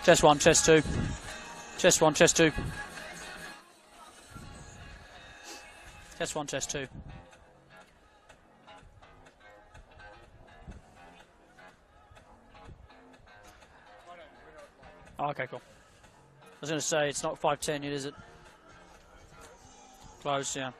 Chest 1, chest 2. Chest 1, chest 2. Chest 1, chest 2. Oh, okay, cool. I was going to say, it's not 5:10 yet, is it? Close, yeah.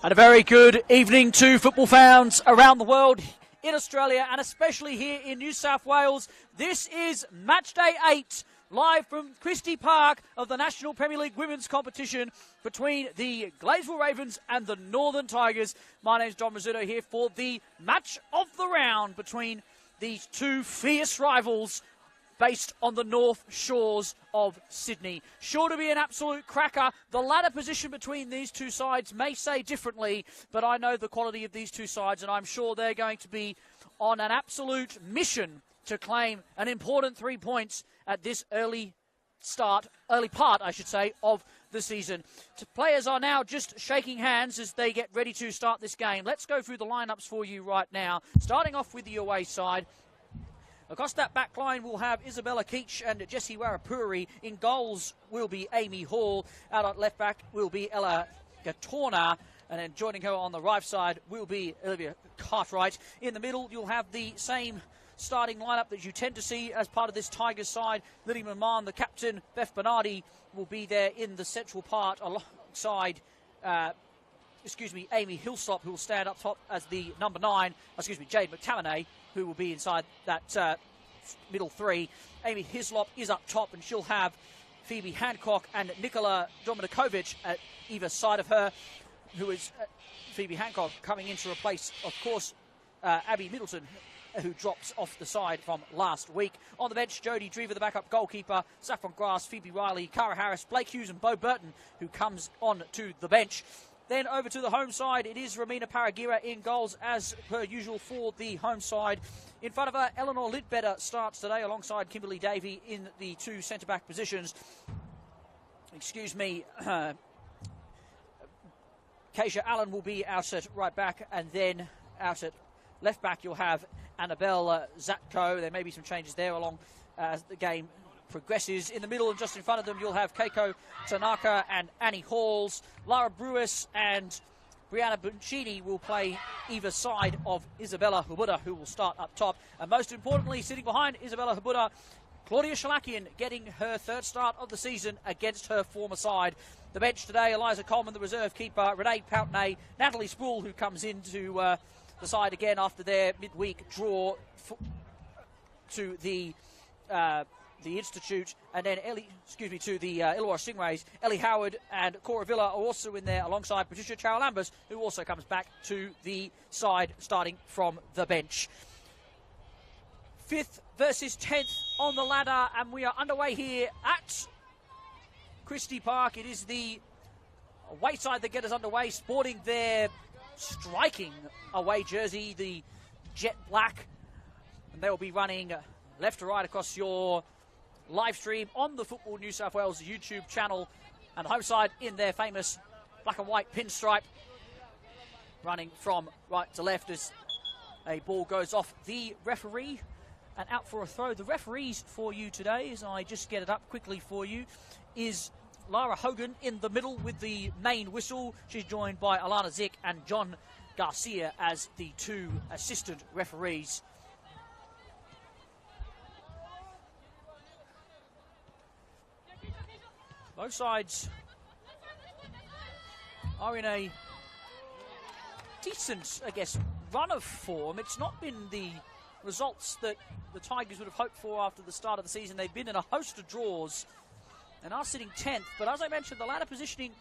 And a very good evening to football fans around the world, in Australia and especially here in New South Wales. This is Match Day 8, live from Christie Park of the National Premier League Women's Competition between the Gladesville Ravens and the Northern Tigers. My name's Don Rizzuto here for the match of the round between these two fierce rivals based on the North Shores of Sydney. Sure to be an absolute cracker. The ladder position between these two sides may say differently, but I know the quality of these two sides, and I'm sure they're going to be on an absolute mission to claim an important 3 points at this early part, I should say, of the season. Players are now just shaking hands as they get ready to start this game. Let's go through the lineups for you right now. Starting off with the away side. Across that back line, we'll have Isabella Keach and Jessie Warapuri. In goals will be Amy Hall. Out at left back will be Ella Gatorna. And then joining her on the right side will be Olivia Cartwright. In the middle, you'll have the same starting lineup that you tend to see as part of this Tigers side. Lily Maman, the captain. Beth Bernardi will be there in the central part alongside Amy Hillslop, who will stand up top as the number 9. Jade McTamanay, who will be inside that middle 3. Amy Hislop is up top, and she'll have Phoebe Hancock and Nikola Dominikovic at either side of her, who is Phoebe Hancock coming in to replace, of course, Abby Middleton, who drops off the side from last week. On the bench, Jodie Drever, the backup goalkeeper, Saffron Grass, Phoebe Riley, Cara Harris, Blake Hughes and Bo Burton, who comes on to the bench. Then over to the home side, it is Romina Paragira in goals as per usual for the home side. In front of her, Eleanor Lidbetter starts today alongside Kimberly Davey in the two centre-back positions. Keisha Allen will be out at right back, and then out at left back you'll have Annabelle Zatko. There may be some changes there along as the game progresses. In the middle and just in front of them, you'll have Keiko Tanaka and Annie Halls. Lara Brewis and Brianna Buncini will play either side of Isabella Habuda, who will start up top. And most importantly, sitting behind Isabella Habuda, Claudia Shalakian getting her third start of the season against her former side. The bench today, Eliza Coleman, the reserve keeper, Renee Poutney, Natalie Sproul, who comes into the side again after their midweek draw to the Institute, and then to the Illawarra Stingrays. Ellie Howard and Cora Villa are also in there alongside Patricia Chow-Lambers, who also comes back to the side starting from the bench. 5th versus 10th on the ladder, and we are underway here at Christie Park. It is the away side that get us underway, sporting their striking away jersey, the jet black, and they will be running left to right across your live stream on the Football New South Wales YouTube channel, and the home side in their famous black and white pinstripe, running from right to left as a ball goes off the referee and out for a throw. The referees for you today, as I just get it up quickly for you, is Lara Hogan in the middle with the main whistle. She's joined by Alana Zick and John Garcia as the two assistant referees. Both sides are in a decent, run of form. It's not been the results that the Tigers would have hoped for after the start of the season. They've been in a host of draws and are sitting 10th. But as I mentioned, the ladder positioning,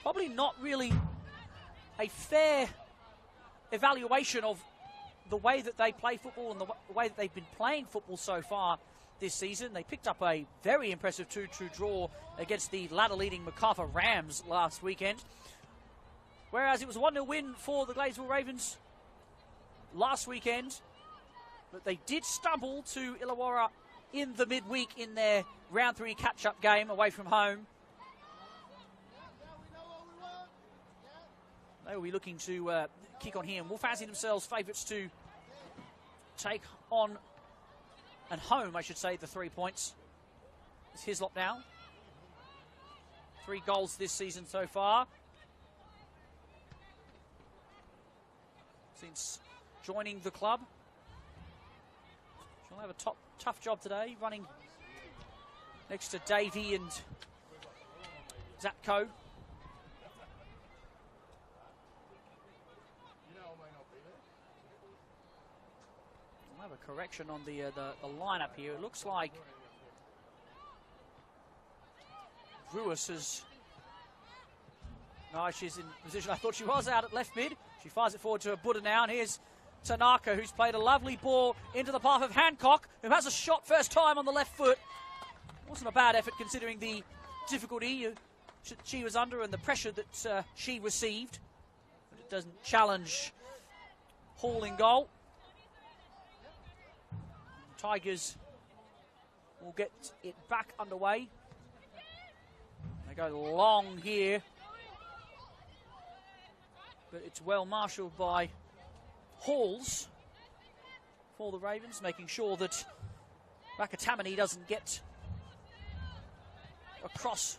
probably not really a fair evaluation of the way that they play football and the way that they've been playing football so far this season. They picked up a very impressive 2-2 draw against the ladder-leading MacArthur Rams last weekend. Whereas it was a 1-0 win for the Gladesville Ravens last weekend. But they did stumble to Illawarra in the midweek in their round 3 catch-up game away from home. They will be looking to kick on here and will fancy themselves favourites to take on and home, I should say, the 3 points. It's Hislop now. 3 goals this season so far. Since joining the club. She'll have a tough job today, running next to Davey and Zatko. We'll have a correction on the lineup here. It looks like Ruiz is... No, she's in position. I thought she was out at left mid. She fires it forward to Buddha now, and here's Tanaka, who's played a lovely ball into the path of Hancock, who has a shot first time on the left foot. Wasn't a bad effort considering the difficulty she was under and the pressure that she received. But it doesn't challenge Hall in goal. The Tigers will get it back underway. They go long here. But it's well marshalled by Halls for the Ravens, making sure that Rakatamani doesn't get across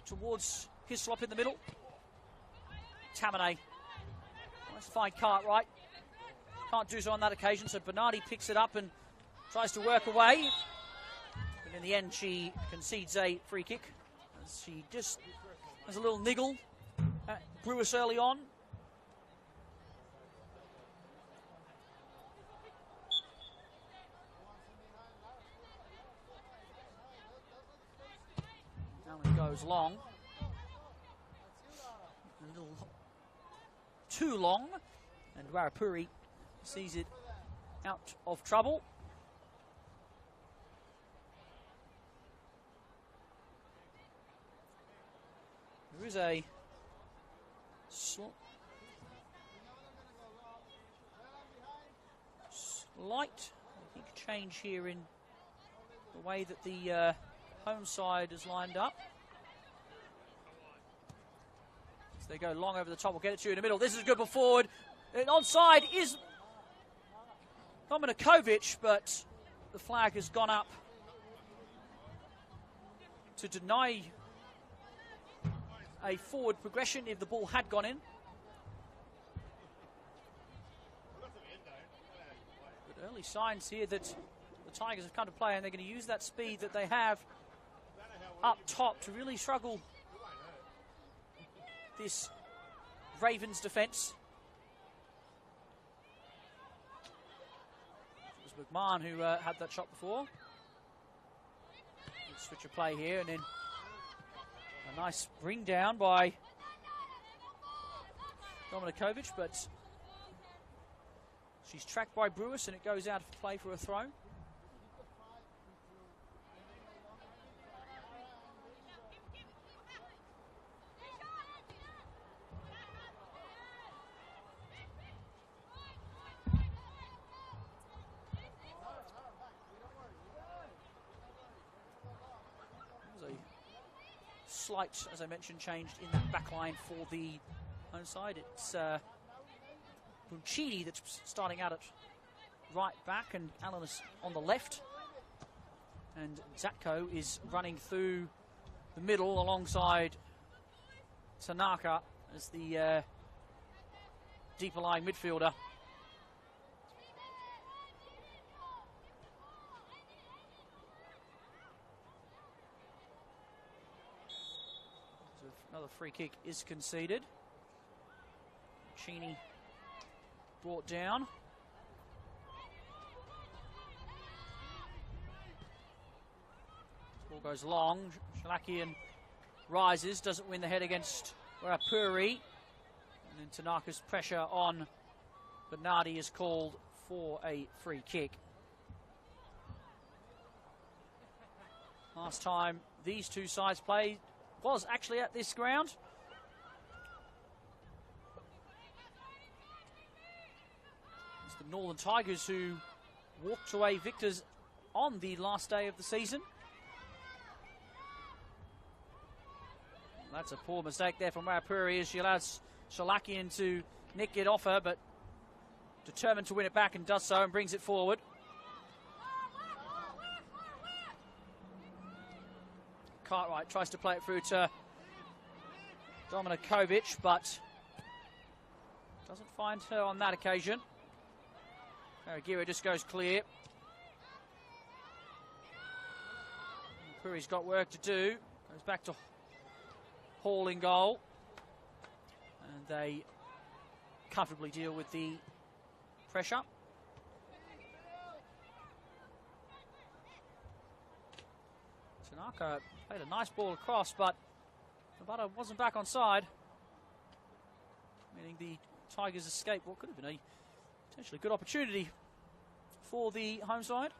towards Hislop in the middle. Tamane, nice fine Cartwright. Can't do so on that occasion, so Bernardi picks it up and tries to work away. But in the end, she concedes a free kick. As she just has a little niggle at Brewis early on. It goes long. A little too long. And Warapuri sees it out of trouble. There is a slight, I think, change here in the way that the home side is lined up. As they go long over the top, we'll get it to you in the middle. This is a good ball forward. And onside is Dominikovic, but the flag has gone up to deny a forward progression if the ball had gone in. But early signs here that the Tigers have come to play, and they're going to use that speed that they have up top to really struggle this Ravens defence. It was McMahon who had that shot before. Good switch of play here, and then a nice bring down by Dominikovic, but she's tracked by Brewis, and it goes out of play for a throw. Slight, as I mentioned, changed in that back line for the home side. It's Buncini that's starting out at right back, and Alan is on the left. And Zatko is running through the middle alongside Tanaka as the deeper lying midfielder. Another free kick is conceded. Cheney brought down. Ball goes long. Shalakian rises, doesn't win the head against Warapuri. And then Tanaka's pressure on Bernardi is called for a free kick. Last time these two sides played was actually at this ground. It's the Northern Tigers who walked away victors on the last day of the season. That's a poor mistake there from Warapuri as she allows Shalakian to nick it off her, but determined to win it back and does so and brings it forward. Cartwright tries to play it through to Dominikovic, but doesn't find her on that occasion. Karagira just goes clear. Puri's got work to do. Goes back to Hall in goal. And they comfortably deal with the pressure. Tanaka played a nice ball across, but Tabata wasn't back on side, meaning the Tigers escape what could have been a potentially good opportunity for the home side.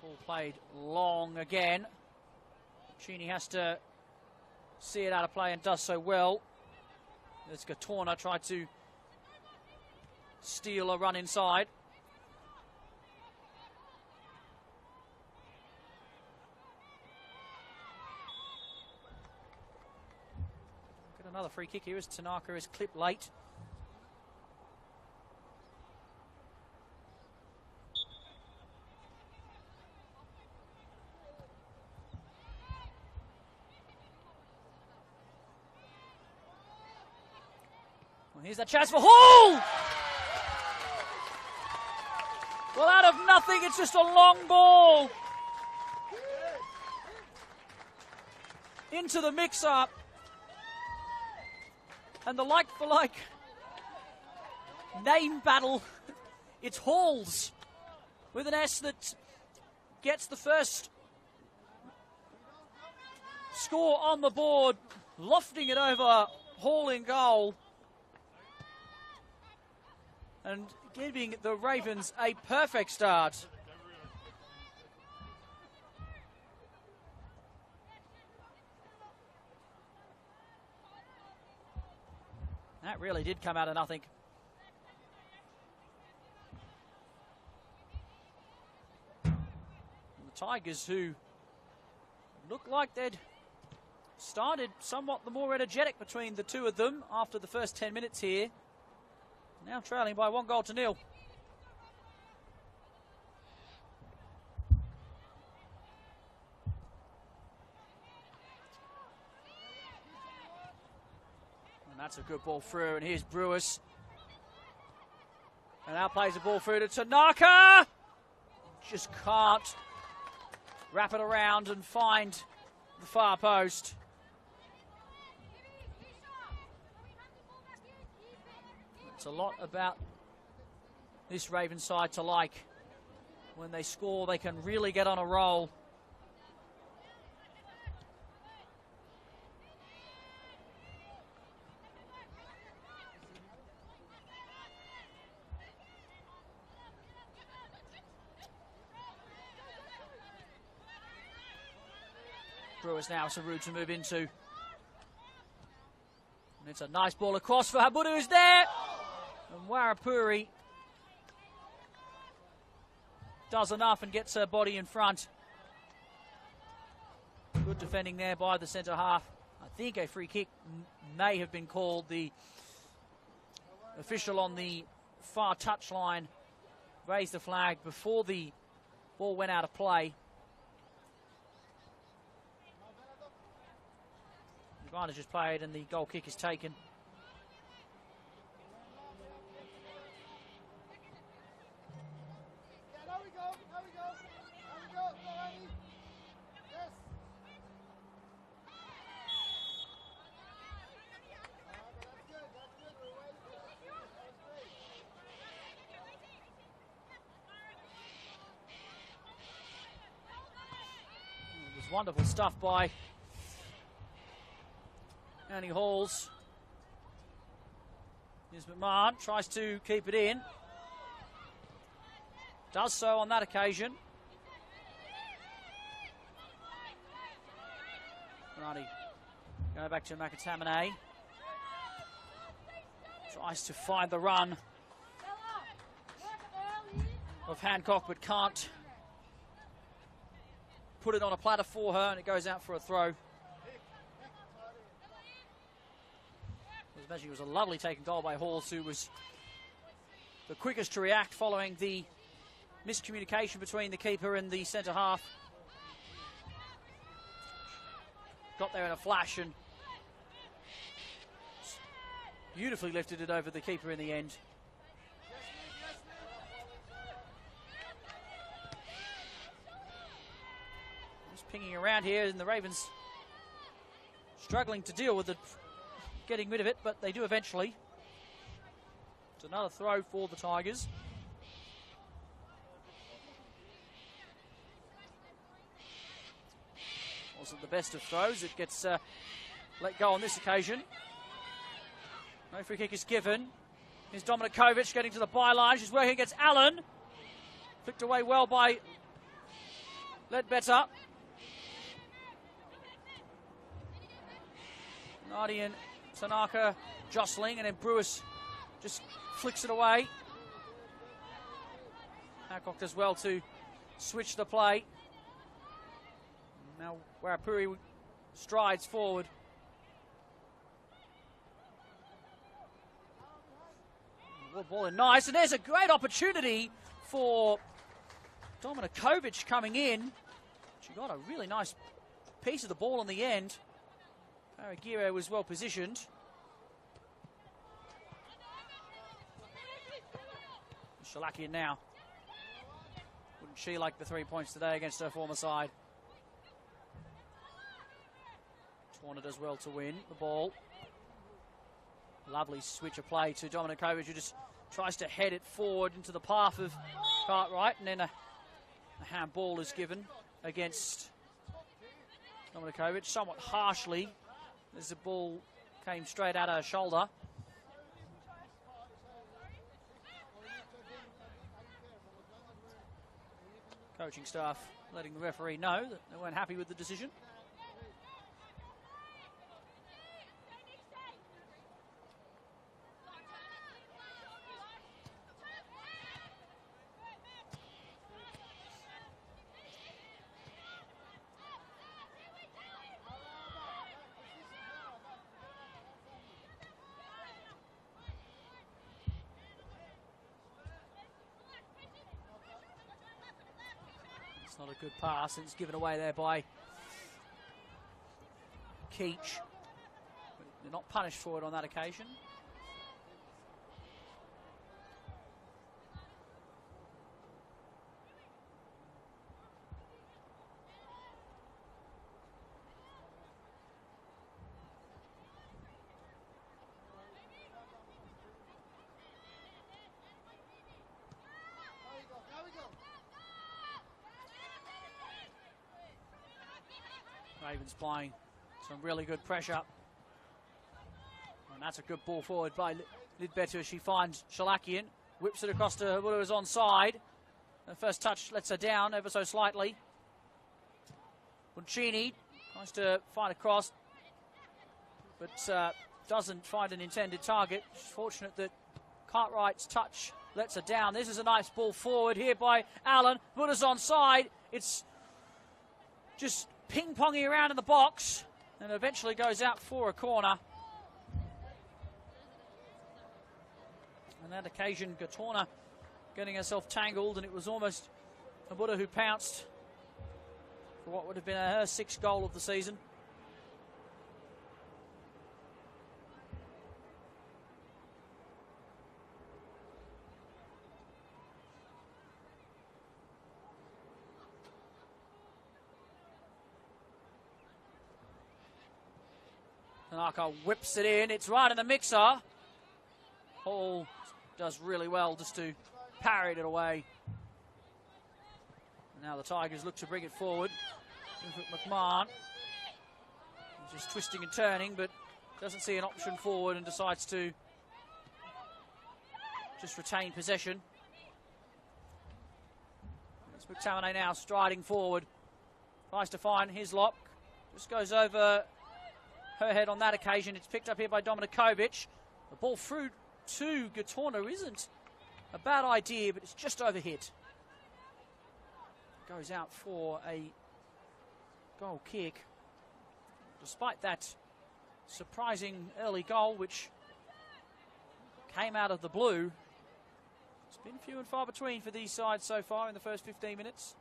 Ball played long again. Cheney has to see it out of play and does so well. As Gatorna tried to steal a run inside. Get another free kick here as Tanaka is clipped late. Here's a chance for Hall! Well, out of nothing, it's just a long ball into the mix-up. And the like-for-like name battle, it's Hall's with an S that gets the first score on the board, lofting it over Hall in goal. And giving the Ravens a perfect start. That really did come out of nothing. And the Tigers, who looked like they'd started somewhat the more energetic between the two of them after the first 10 minutes here, now trailing by 1-0. And that's a good ball through, and here's Brewers. And now plays the ball through to Tanaka. Just can't wrap it around and find the far post. It's a lot about this Ravens side to like. When they score, they can really get on a roll. Brewers now Saru to move into. And it's a nice ball across for Habudu, who's there. And Warapuri does enough and gets her body in front. Good defending there by the centre half. I think a free kick may have been called. The official on the far touchline raised the flag before the ball went out of play. The advantage is played and the goal kick is taken. It's wonderful stuff by Annie Halls. Here's McMahon, tries to keep it in. Does so on that occasion. Righty. Go back to McAtamanay. Tries to find the run of Hancock, but can't put it on a platter for her, and it goes out for a throw. I was imagining it was a lovely taken goal by Halls, who was the quickest to react following the miscommunication between the keeper and the centre half. Got there in a flash and beautifully lifted it over the keeper in the end. Just pinging around here, and the Ravens struggling to deal with it, getting rid of it, but they do eventually. It's another throw for the Tigers. Wasn't the best of throws. It gets let go on this occasion. No free kick is given. Here's Dominikovic getting to the byline. She's working against Allen. Flicked away well by Ledbetter. Nardi and Tanaka jostling, and then Brewis just flicks it away. Hancock does well to switch the play. Now Warapuri strides forward. Ball in nice, and there's a great opportunity for Dominikovic coming in. She got a really nice piece of the ball in the end. Paragira was well positioned. Shalakian now. Wouldn't she like the 3 points today against her former side? Warner does well to win the ball. Lovely switch of play to Dominikovic, who just tries to head it forward into the path of Cartwright, and then a handball is given against Dominikovic, somewhat harshly, as the ball came straight at her shoulder. Coaching staff letting the referee know that they weren't happy with the decision. Not a good pass, and it's given away there by Keach. They're not punished for it on that occasion. Ravens applying some really good pressure. And that's a good ball forward by Lidbetter. She finds Shalakian, whips it across to Wood, who is onside. The first touch lets her down ever so slightly. Buncini tries to find a cross, but doesn't find an intended target. She's fortunate that Cartwright's touch lets her down. This is a nice ball forward here by Allen. Wood is onside. It's just ping-ponging around in the box, and eventually goes out for a corner. On that occasion, Gatorna getting herself tangled, and it was almost Abuda who pounced for what would have been her sixth goal of the season. Tanaka whips it in. It's right in the mixer. Hall does really well just to parry it away. And now the Tigers look to bring it forward. McMahon. He's just twisting and turning, but doesn't see an option forward and decides to just retain possession. It's McTominay now striding forward. Tries to find Hislop. Just goes over her head on that occasion. It's picked up here by Dominikovic. The ball through to Gatorna isn't a bad idea, but it's just overhit. Goes out for a goal kick. Despite that surprising early goal, which came out of the blue, it's been few and far between for these sides so far in the first 15 minutes.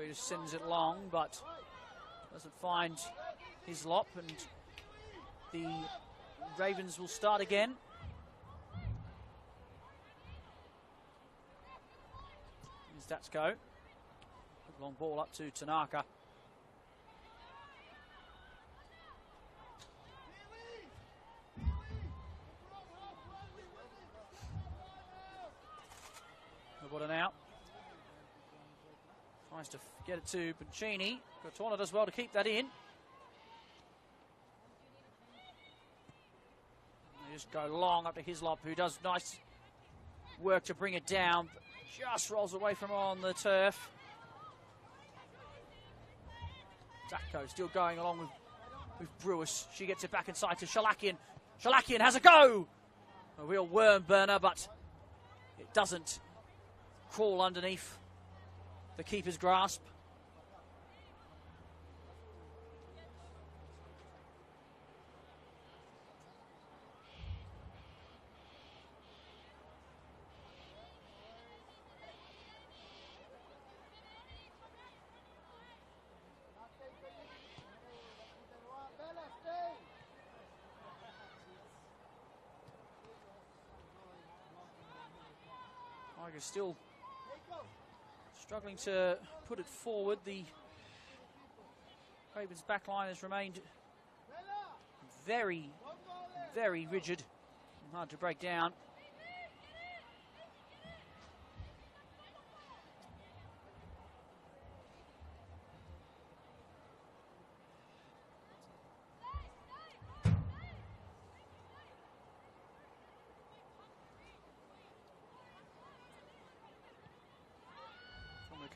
He just sends it long, but doesn't find Hislop, and the Ravens will start again. Here's Datsko. Long ball up to Tanaka. What an out. Tries to get it to Pancini. Gatorna does well to keep that in. They just go long up to Hislop, who does nice work to bring it down, but just rolls away from on the turf. Datko still going along with Brewis. She gets it back inside to Shalakian. Shalakian has a go! A real worm burner, but it doesn't crawl underneath the keeper's grasp. Tigers still struggling to put it forward. The Ravens' back line has remained very, very rigid and hard to break down.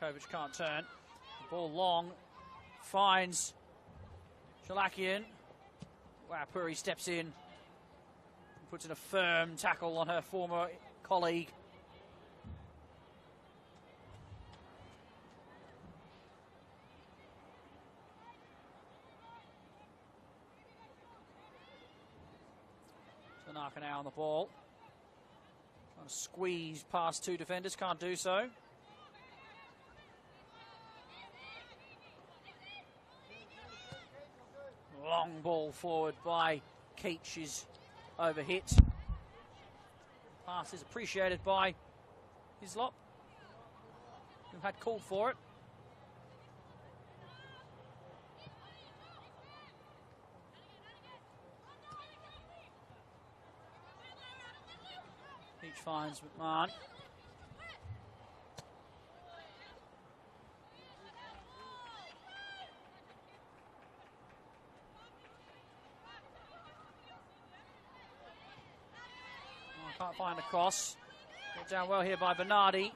Kovic can't turn. The ball long. Finds Shalakian. Wow, Puri steps in. Puts in a firm tackle on her former colleague. Tanaka now on the ball. Trying to squeeze past two defenders. Can't do so. Long ball forward by Keach is overhit. Pass is appreciated by Hislop, who had called for it. Keach finds McMahon. Can't find a cross. Got down well here by Bernardi.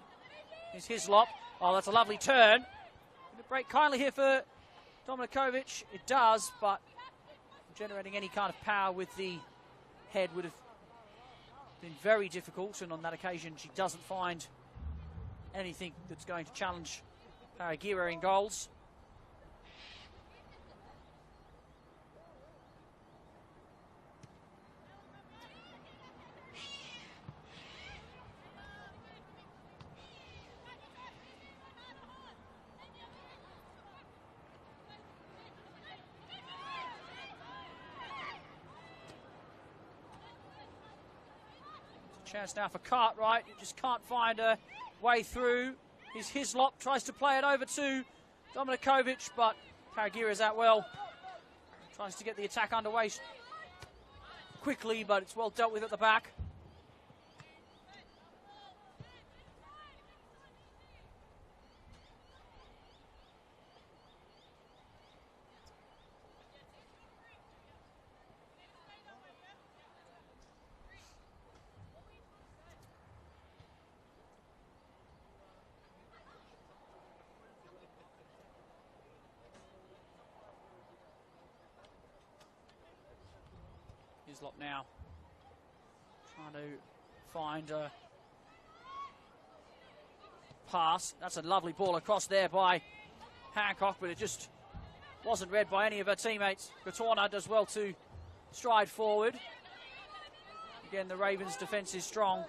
Here's Hislop. Oh, that's a lovely turn. Did it break kindly here for Dominikovic? It does, but generating any kind of power with the head would have been very difficult, and on that occasion she doesn't find anything that's going to challenge Paragira in goals. Chance now for Cartwright. He just can't find a way through. Hislop tries to play it over to Dominikovic, but Paragira is out well. Tries to get the attack underway quickly, but it's well dealt with at the back. Hislop now trying to find a pass. That's a lovely ball across there by Hancock, but it just wasn't read by any of her teammates. Katorna does well to stride forward. Again, the Ravens' defence is strong.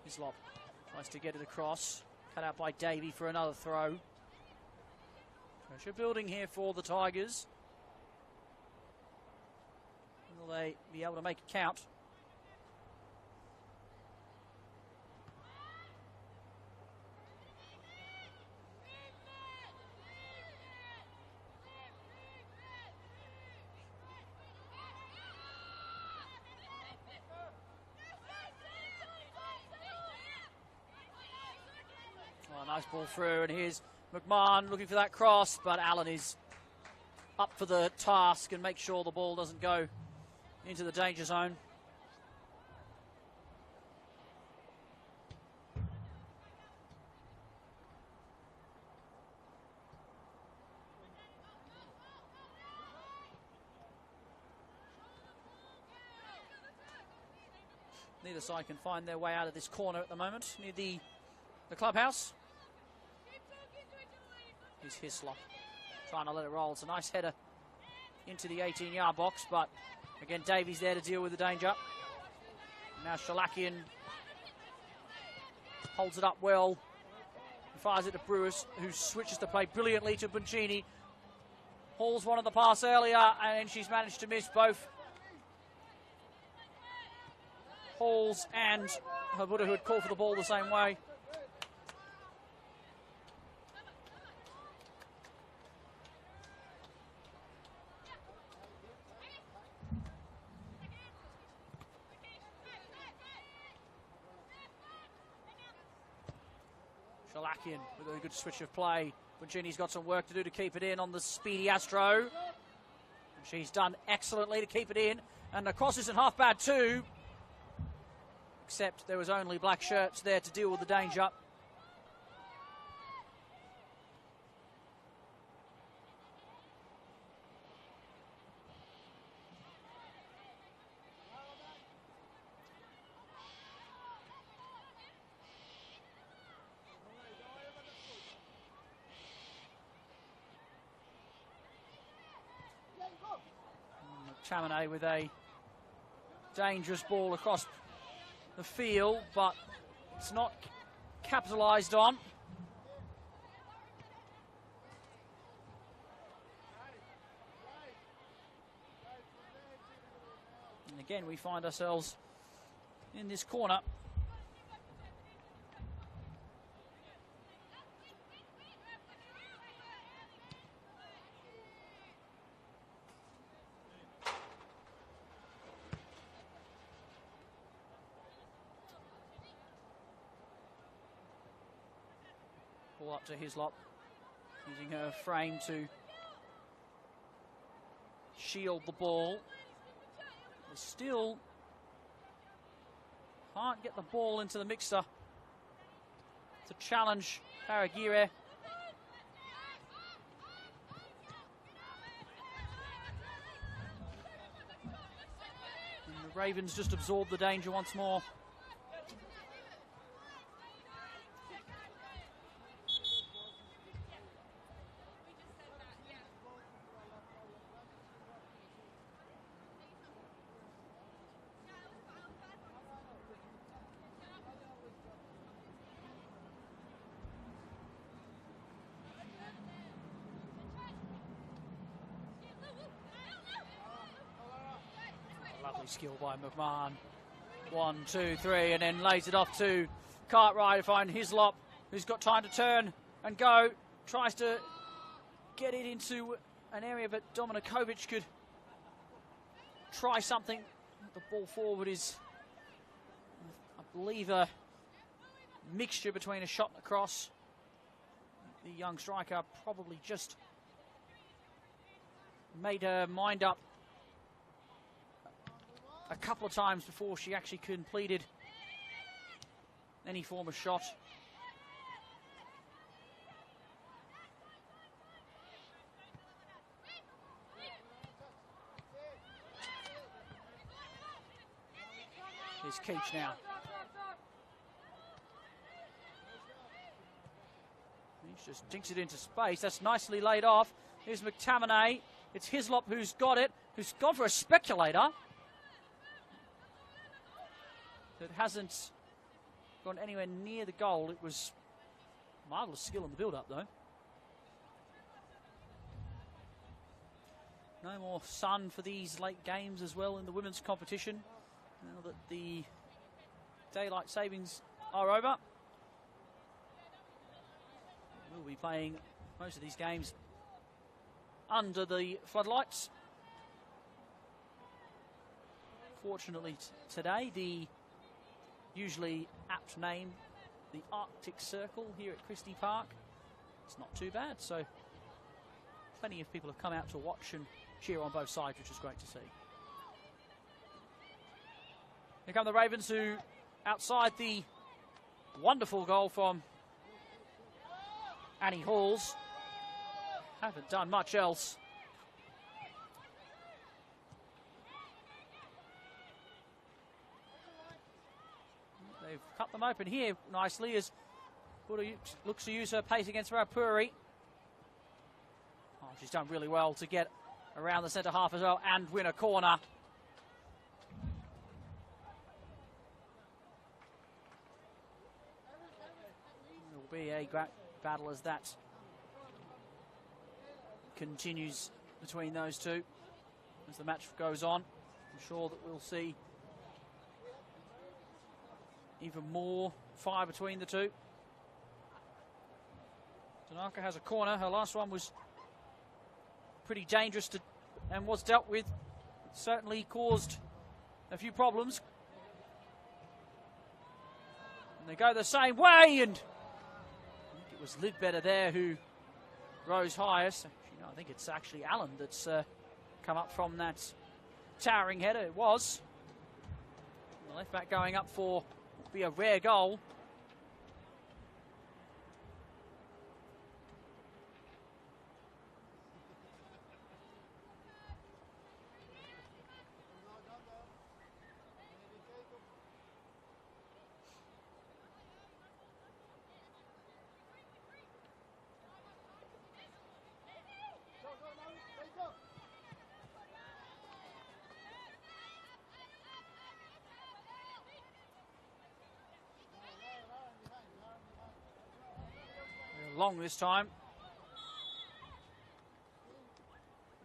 Hislop tries to get it across. Cut out by Davey for another throw. Pressure building here for the Tigers. Will they be able to make it count? Oh, nice ball through, and here's McMahon looking for that cross, but Allen is up for the task and make sure the ball doesn't go into the danger zone. Neither side can find their way out of this corner at the moment, near the clubhouse. Here's Hislop trying to let it roll. It's a nice header into the 18-yard box, but again, Davies there to deal with the danger. Now Shalakian holds it up well. He fires it to Brewers, who switches the play brilliantly to Boncini. Hauls one of the pass earlier, and she's managed to miss both Halls and Habuda, who had called for the ball the same way. Shalakian with a good switch of play. Boncini's got some work to do to keep it in on the speedy Astro. And she's done excellently to keep it in. And the cross isn't half bad too. Except there was only black shirts there to deal with the danger. Chaminade with a dangerous ball across the field, but it's not capitalised on. And again, we find ourselves in this corner. Ball up to Hislop, using her frame to shield the ball. They still can't get the ball into the mixer to challenge Paragira. And the Ravens just absorb the danger once more. skill by McMahon. 1, 2, 3, and then lays it off to Cartwright to find Hislop, who's got time to turn and go. Tries to get it into an area, but Dominikovic could try something. The ball forward is, I believe, a mixture between a shot and a cross. The young striker probably just made her mind up a couple of times before she actually completed any form of shot. Here's Keach now. He just dinks it into space. That's nicely laid off. Here's McTamanay. It's Hislop who's got it, who's gone for a speculator. That hasn't gone anywhere near the goal. It was marvellous skill in the build-up, though. No more sun for these late games as well in the women's competition, now that the daylight savings are over. We'll be playing most of these games under the floodlights. Fortunately today, the usually apt name, the Arctic Circle here at Christie Park, it's not too bad, so plenty of people have come out to watch and cheer on both sides, which is great to see. Here come the Ravens, who, outside the wonderful goal from Annie Halls, haven't done much else. They've cut them open here nicely as Buddha looks to use her pace against Rapuri. Oh, she's done really well to get around the centre half as well and win a corner. It will be a great battle as that continues between those two as the match goes on. I'm sure that we'll see even more fire between the two. Tanaka has a corner. Her last one was pretty dangerous and was dealt with. It certainly caused a few problems. And they go the same way, and I think it was Lidbetter there who rose highest. I think it's actually Allen that's come up from that towering header. It was. The left back going up for be a rare goal. Long this time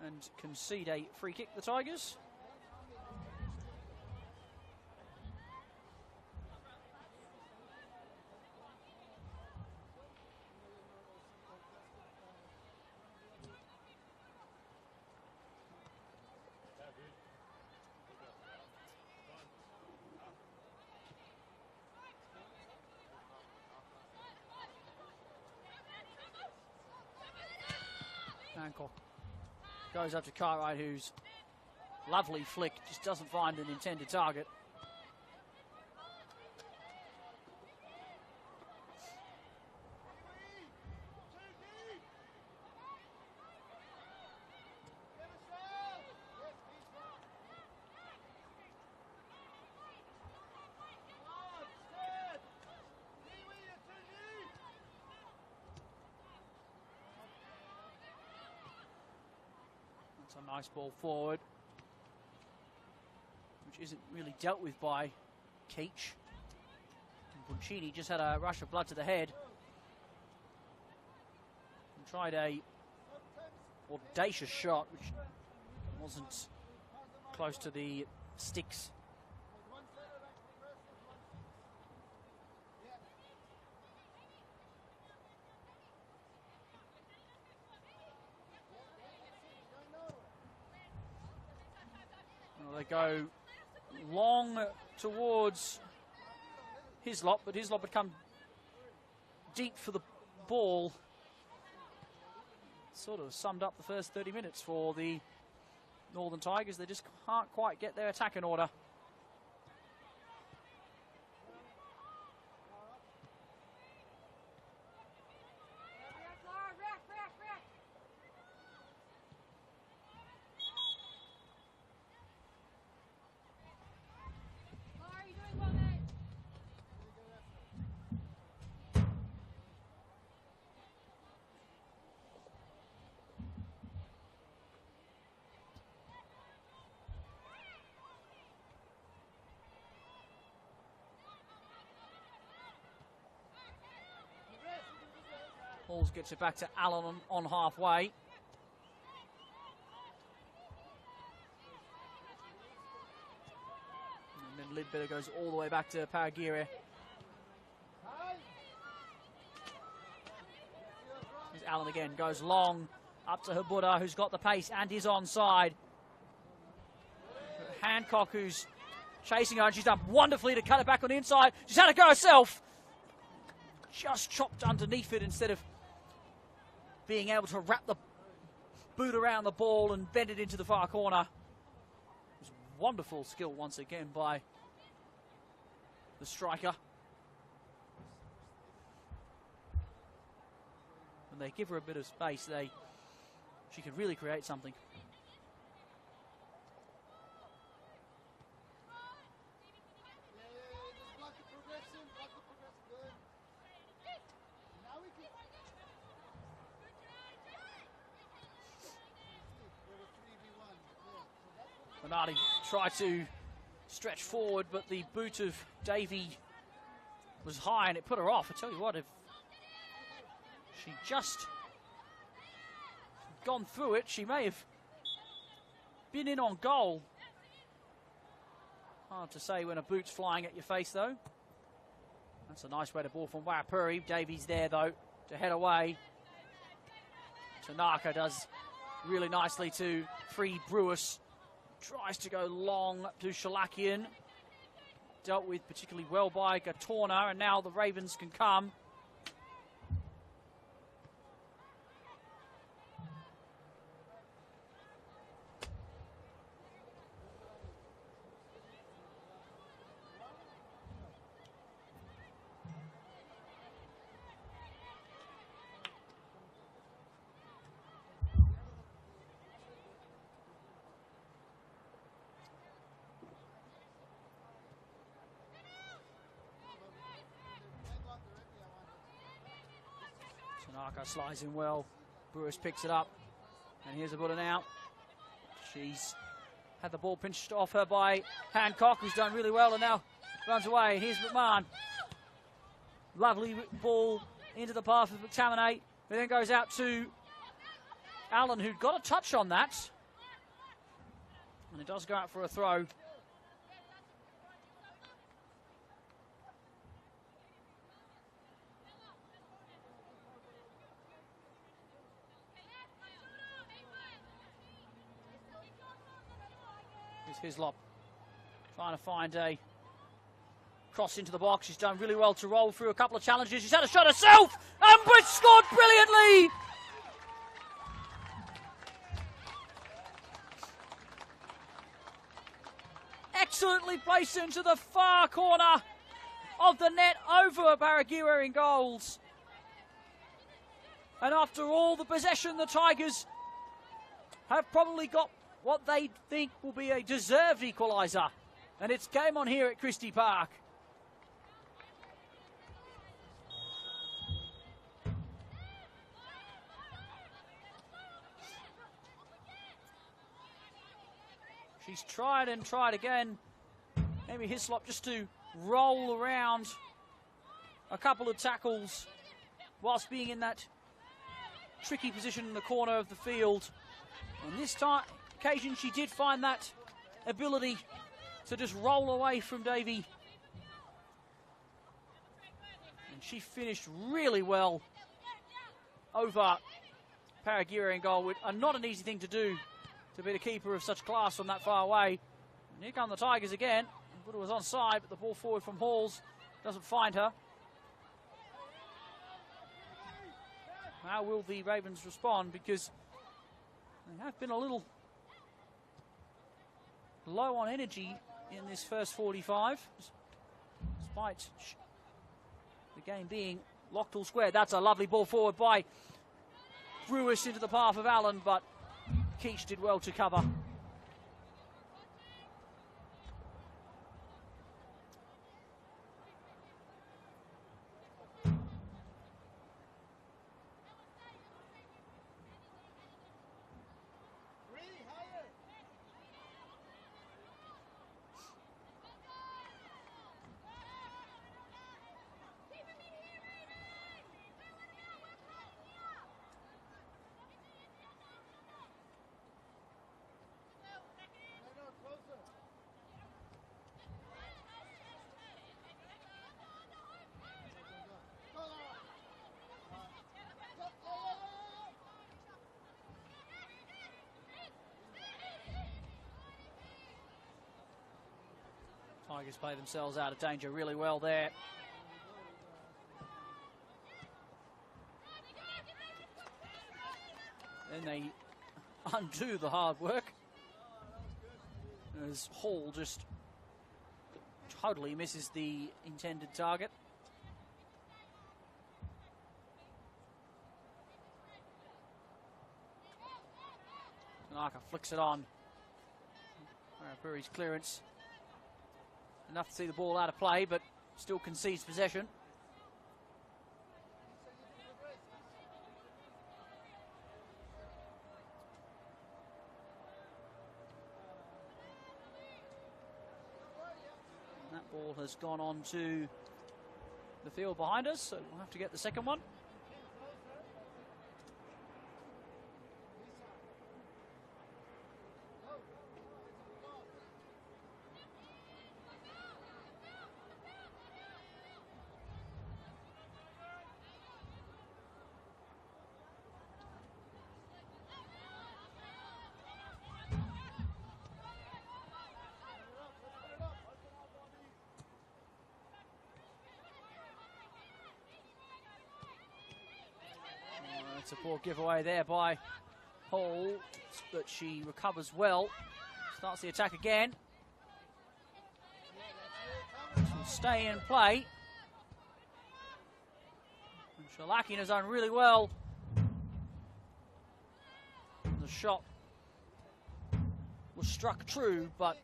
and concede a free kick, the Tigers. Hancock goes up to Cartwright, whose lovely flick just doesn't find an intended target. A nice ball forward, which isn't really dealt with by Keach. Buncini just had a rush of blood to the head and tried a audacious shot, which wasn't close to the sticks. Well, they go long towards Hislop, but Hislop had come deep for the ball. Sort of summed up the first 30 minutes for the Northern Tigers. They just can't quite get their attack in order. Halls gets it back to Allen on halfway. And then Lidbetter goes all the way back to Paragira. Here's Allen again, goes long up to Habuda, who's got the pace and is onside. Hancock, who's chasing her, and she's done wonderfully to cut it back on the inside. She's had to go herself. Just chopped underneath it instead of being able to wrap the boot around the ball and bend it into the far corner. It was wonderful skill once again by the striker. When they give her a bit of space, she can really create something. Bernardi tried to stretch forward, but the boot of Davey was high and it put her off. I tell you what, if she just gone through it, she may have been in on goal. Hard to say when a boot's flying at your face, though. That's a nice way to ball from Waipuri. Davies there, though, to head away. Tanaka does really nicely to free Brewis. Tries to go long to Shalakian. Dealt with particularly well by Gatorna, and now the Ravens can come. Tanaka slides in well. Brewis picks it up. And here's a Buddha now. She's had the ball pinched off her by Hancock, who's done really well and now runs away. Here's McMahon. Lovely ball into the path of McTamanay. Who then goes out to Allen, who'd got a touch on that. And it does go out for a throw. Hislop trying to find a cross into the box. She's done really well to roll through a couple of challenges. She's had a shot herself, and Bridge scored brilliantly. Excellently placed into the far corner of the net over Paragira in goals. And after all the possession, the Tigers have probably got what they think will be a deserved equaliser. And it's game on here at Christie Park. She's tried and tried again. Maybe Hislop just to roll around a couple of tackles whilst being in that tricky position in the corner of the field. And this time occasion she did find that ability to just roll away from Davey. And she finished really well over Paragira in goal. Not an easy thing to do, to be the keeper of such class from that far away. And here come the Tigers again. It was onside, but the ball forward from Halls doesn't find her. How will the Ravens respond? Because they have been a little low on energy in this first 45, despite the game being locked all square. That's a lovely ball forward by Brewis into the path of Allen, but Keach did well to cover. Tigers play themselves out of danger really well there. Then they undo the hard work as Hall just totally misses the intended target. Tanaka flicks it on. Puri's clearance. Enough to see the ball out of play, but still concedes possession. And that ball has gone on to the field behind us, so we'll have to get the second one. It's a poor giveaway there by Hall, but she recovers well. Starts the attack again. She'll stay in play. And Shalakin has done really well. The shot was struck true, but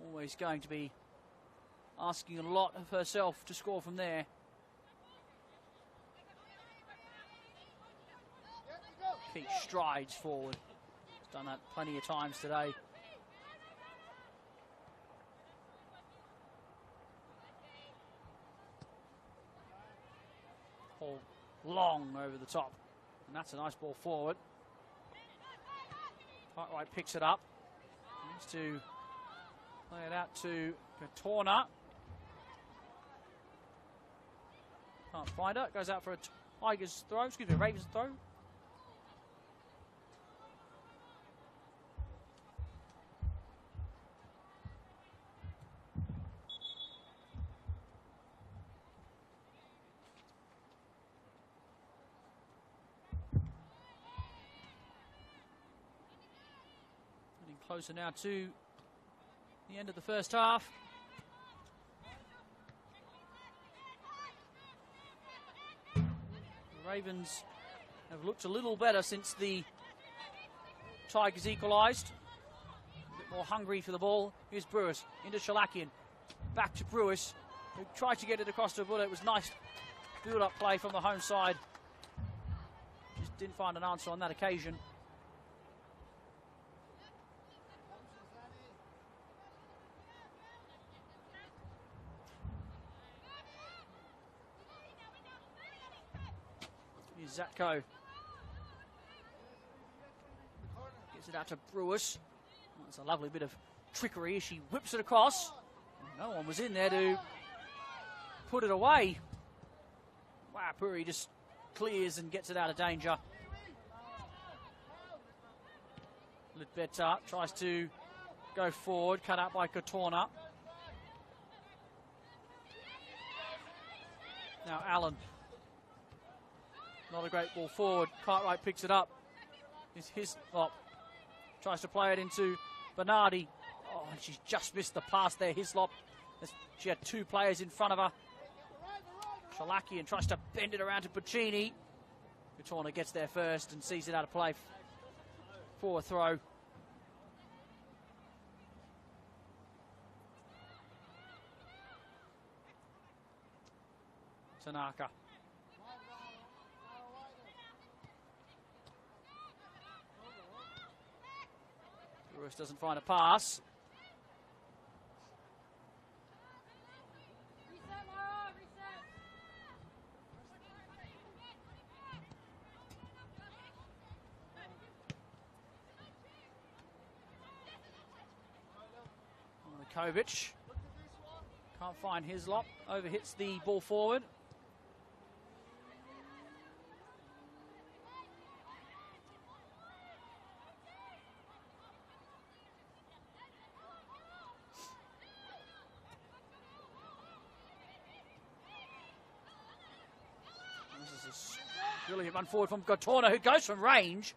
always going to be asking a lot of herself to score from there. Keach strides forward. He's done that plenty of times today. Ball long over the top. And that's a nice ball forward. Cartwright picks it up. Needs to play it out to Katorna. Can't find her. Goes out for a Tigers throw. Excuse me, Ravens throw. Closer now to the end of the first half. The Ravens have looked a little better since the Tigers equalised. A bit more hungry for the ball. Here's Brewis into Shalakian. Back to Brewis, who tried to get it across to Buller. It was nice build-up play from the home side. Just didn't find an answer on that occasion. Zatko gets it out to Brewis. That's a lovely bit of trickery as she whips it across. No one was in there to put it away. Wow, Puri just clears and gets it out of danger. Lidbeta tries to go forward, cut out by Katorna. Now Allen. Not a great ball forward. Cartwright picks it up. It's his Hislop. Tries to play it into Bernardi. Oh, and she's just missed the pass there, Hislop. She had two players in front of her. Shalakian tries to bend it around to Puccini. Katorna gets there first and sees it out of play for a throw. Tanaka. Lewis doesn't find a pass. Kovic can't find Hislop. Overhits the ball forward. This is a brilliant run forward from Katorna, who goes from range.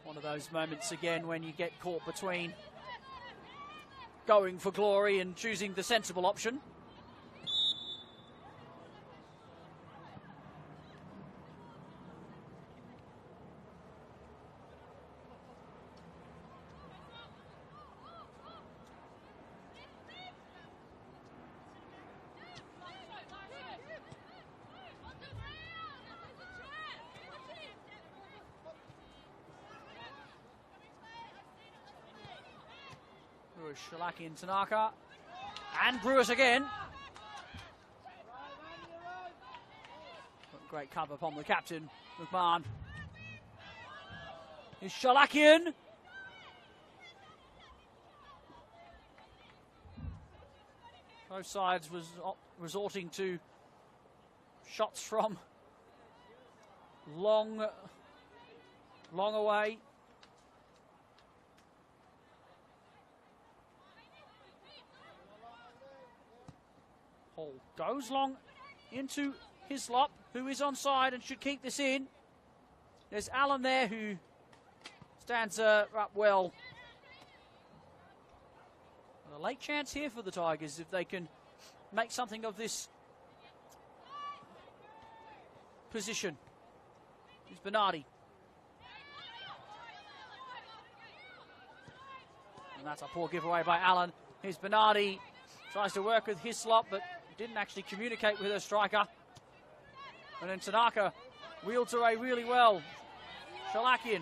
One of those moments again when you get caught between going for glory and choosing the sensible option. Shalaki and Tanaka. And Brewis again. Great cover upon the captain, McMahon. Is Shalakian. Both sides was resorting to shots from long away. Hall goes long into Hislop, who is onside and should keep this in. There's Allen there who stands up well. And a late chance here for the Tigers if they can make something of this position. Here's Bernardi. And that's a poor giveaway by Allen. Here's Bernardi. Tries to work with Hislop, but didn't actually communicate with her striker. And then Tanaka wields away really well. Shalakian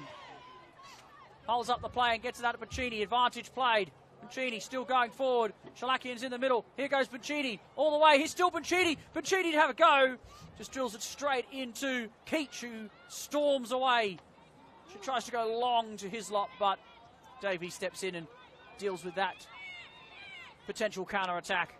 holds up the play and gets it out to Puccini. Advantage played. Puccini still going forward. Shalakian's in the middle. Here goes Puccini all the way. He's still Puccini. Puccini to have a go. Just drills it straight into Keach, who storms away. She tries to go long to Hislop, but Davey steps in and deals with that potential counter-attack.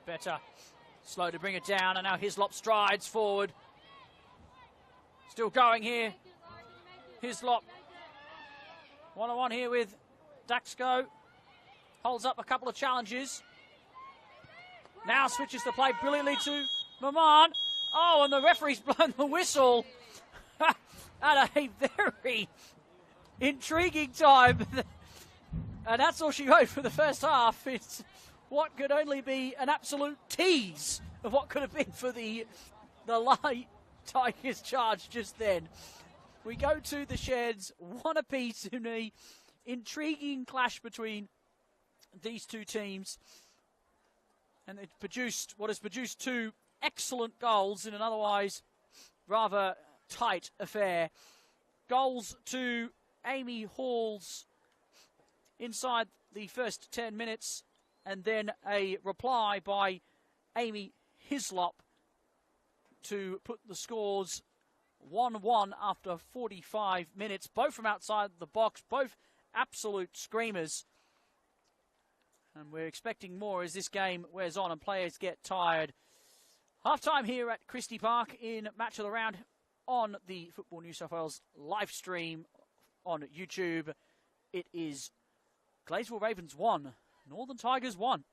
Better. Slow to bring it down, and now Hislop strides forward. Still going here. Hislop. One-on-one here with Daxko. Holds up a couple of challenges. Now switches the play brilliantly to Maman. Oh, and the referee's blown the whistle at a very intriguing time. And that's all she wrote for the first half. It's what could only be an absolute tease of what could have been for the light Tigers charge just then. We go to the sheds, one apiece in the intriguing clash between these two teams. And it produced what has produced two excellent goals in an otherwise rather tight affair. Goals to Amy Hall's inside the first 10 minutes, and then a reply by Amy Hislop to put the scores 1-1 after 45 minutes, both from outside the box, both absolute screamers. And we're expecting more as this game wears on and players get tired. Half-time here at Christie Park in Match of the Round on the Football New South Wales live stream on YouTube. It is Gladesville Ravens 1, Northern Tigers 1.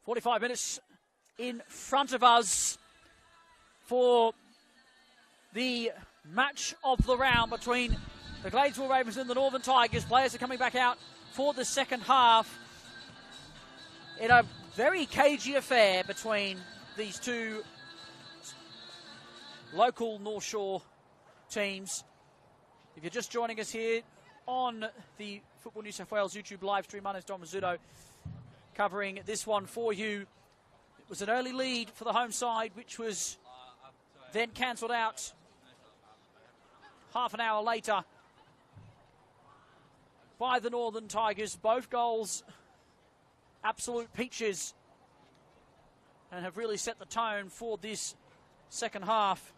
45 minutes in front of us for the match of the round between the Gladesville Ravens and the Northern Tigers. Players are coming back out for the second half in a very cagey affair between these two local North Shore teams. If you're just joining us here on the Football New South Wales YouTube live stream, my name is Don Mazzuto, covering this one for you. It was an early lead for the home side, which was then cancelled out half an hour later by the Northern Tigers. Both goals absolute peaches and have really set the tone for this second half.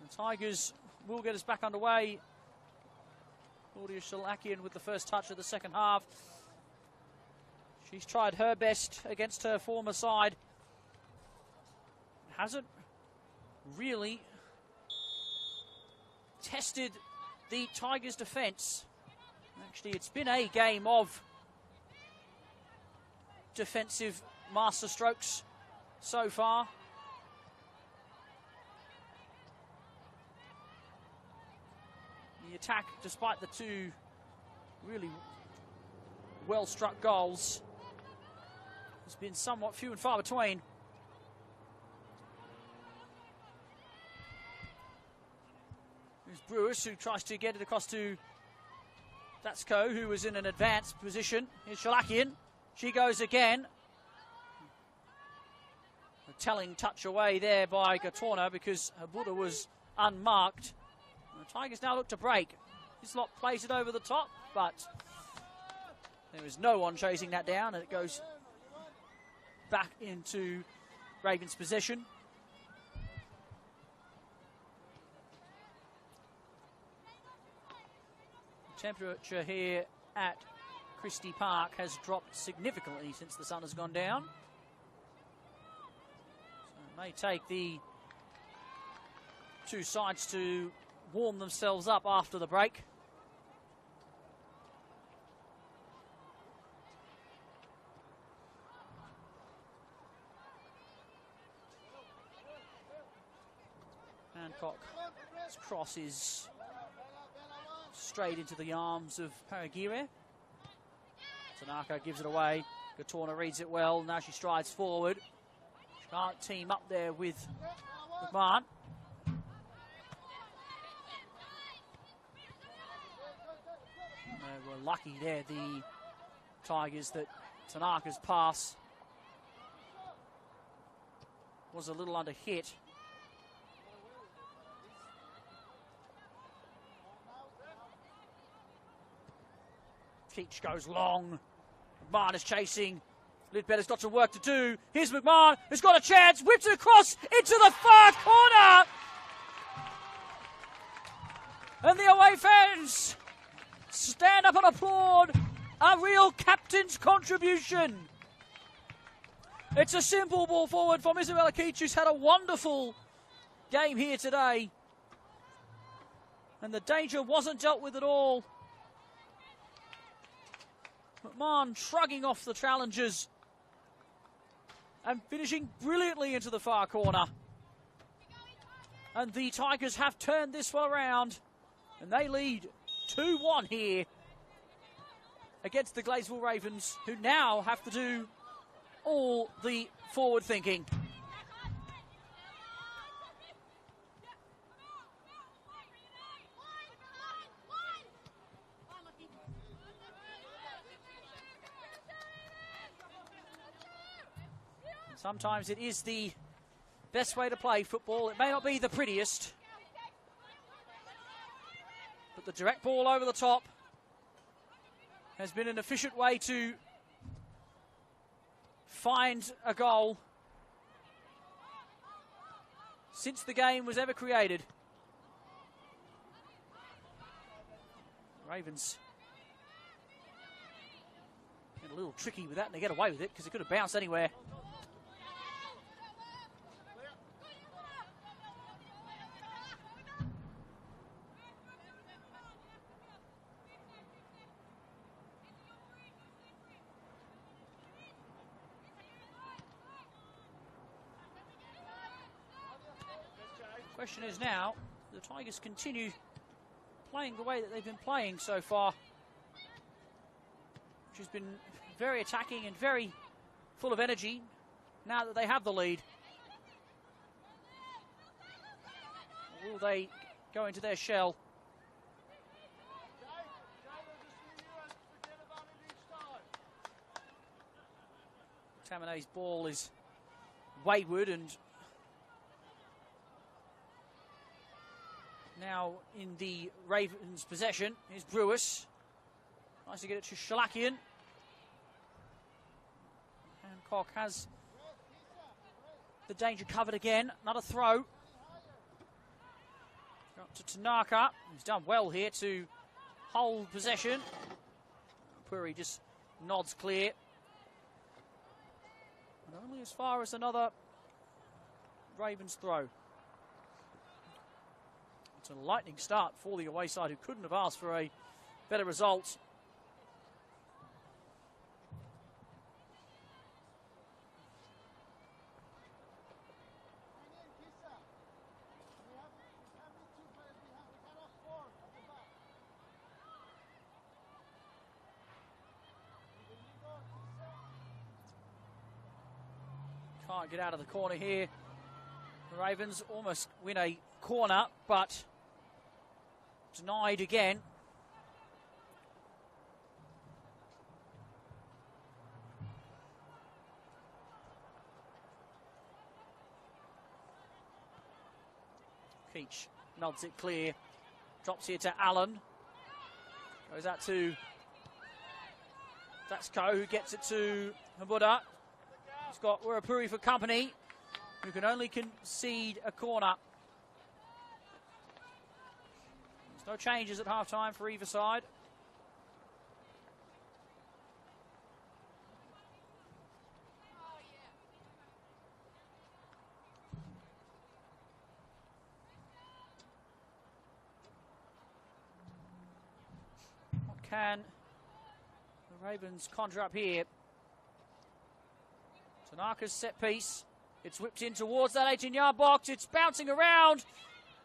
The Tigers will get us back underway. Claudia Shalakian with the first touch of the second half. She's tried her best against her former side. Hasn't really tested the Tigers' defence. Actually, it's been a game of defensive masterstrokes so far. The attack, despite the two really well-struck goals, has been somewhat few and far between. There's Brewers, who tries to get it across to Datsko, who was in an advanced position. Here's Shalakian. She goes again. A telling touch away there by Gatorna because Habuda was unmarked. The Tigers now look to break. Hislop plays it over the top, but there is no one chasing that down, and it goes back into Ravens' possession. The temperature here at Christie Park has dropped significantly since the sun has gone down. So it may take the two sides to warm themselves up after the break. Hancock's cross is straight into the arms of Paragire. Tanaka gives it away. Gatorna reads it well. Now she strides forward. She can't team up there with McMahon. They were lucky there, the Tigers, that Tanaka's pass was a little under hit. Keach goes long. McMahon is chasing. Lidbetter's got some work to do. Here's McMahon, who's got a chance. Whips it across into the far corner. And the away fans stand up and applaud a real captain's contribution. It's a simple ball forward from Isabella Keach, who's had a wonderful game here today. And the danger wasn't dealt with at all. McMahon shrugging off the challengers and finishing brilliantly into the far corner. And the Tigers have turned this one around, and they lead 2-1 here against the Gladesville Ravens, who now have to do all the forward thinking. Sometimes it is the best way to play football. It may not be the prettiest, but the direct ball over the top has been an efficient way to find a goal since the game was ever created. Ravens get a little tricky with that, and they get away with it because it could have bounced anywhere. Question is now, the Tigers continue playing the way that they've been playing so far, which has been very attacking and very full of energy now that they have the lead. Will they go into their shell? Tamanay's ball is wayward, and now in the Ravens' possession is Brewis. Nice to get it to Shalakian. Hancock has the danger covered again. Another throw. Up to Tanaka. He's done well here to hold possession. Puri just nods clear. And only as far as another Ravens throw. It's a lightning start for the away side, who couldn't have asked for a better result. Can't get out of the corner here. The Ravens almost win a corner, but denied again. Keach nods it clear. Drops here to Allen. Goes out to Datsko, who gets it to Habuda. He's got Wirapuri for company, who can only concede a corner. There's no changes at half-time for either side. What can the Ravens conjure up here? Tanaka's set piece. It's whipped in towards that 18-yard box. It's bouncing around.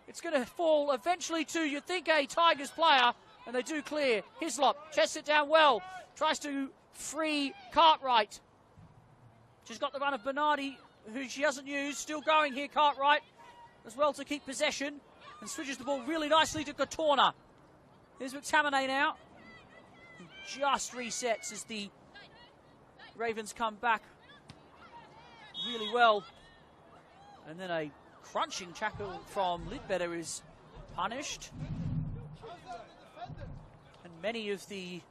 It's going to fall eventually to, you'd think, a Tigers player, and they do clear. Hislop chests it down well. Tries to free Cartwright. She's got the run of Bernardi, who she hasn't used. Still going here, Cartwright, as well to keep possession. And switches the ball really nicely to Katorna. Here's McTamanay now. He just resets as the Ravens come back really well. And then a crunching tackle from Lidbetter is punished. And many of the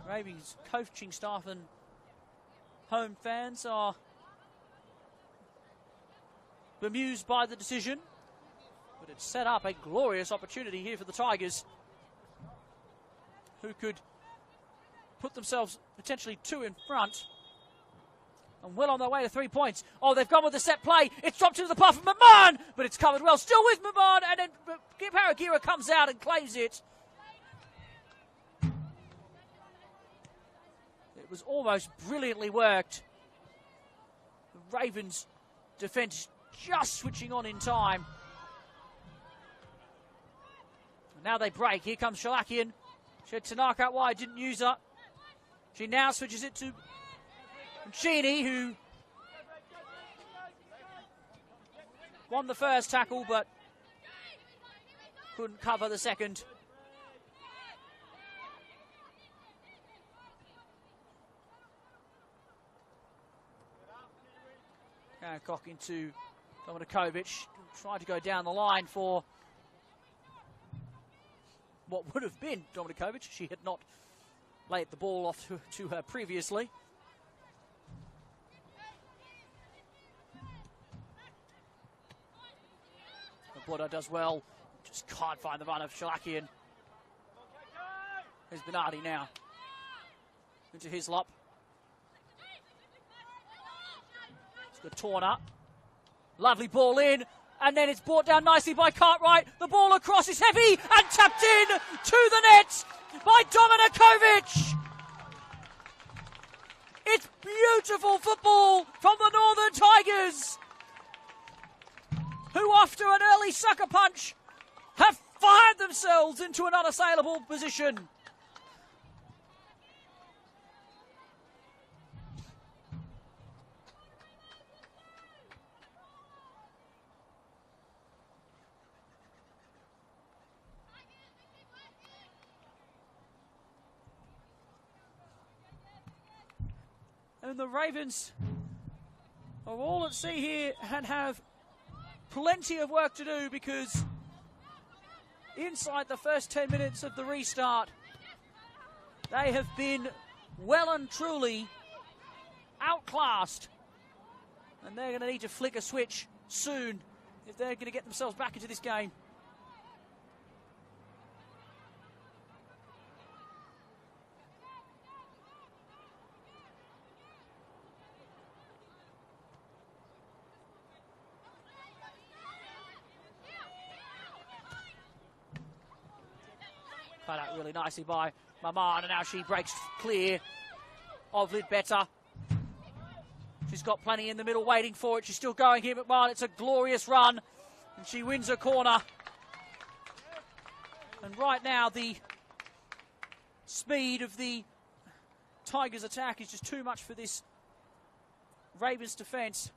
Ravens coaching staff and home fans are bemused by the decision. But it set up a glorious opportunity here for the Tigers, who could put themselves potentially 2 in front. And well on their way to 3 points. Oh, they've gone with the set play. It's dropped into the path of McMahon, but it's covered well. Still with McMahon, and then Paragira comes out and claims it. It was almost brilliantly worked. The Ravens defence just switching on in time. And now they break. Here comes Shalakian. She had Tanaka out wide, didn't use her. She now switches it to Cheney, who won the first tackle but couldn't cover the second. Hancock into Dominikovic, tried to go down the line for what would have been Dominikovic. She had not laid the ball off to her previously. Buddha does well, just can't find the run of Shalakian. There's Bernardi now. Into Hislop. It's got torn up. Lovely ball in, and then it's brought down nicely by Cartwright. The ball across is heavy and tapped in to the net by Dominikovic. It's beautiful football from the Northern Tigers. who after an early sucker punch have fired themselves into an unassailable position. And the Ravens are all at sea here and have plenty of work to do, because inside the first 10 minutes of the restart, they have been well and truly outclassed. And they're going to need to flick a switch soon if they're going to get themselves back into this game. Cut out really nicely by Maman, and now she breaks clear of Lidbetter. She's got plenty in the middle waiting for it. She's still going here, McMahon. It's a glorious run, and she wins her corner. And right now, the speed of the Tigers' attack is just too much for this Ravens defence.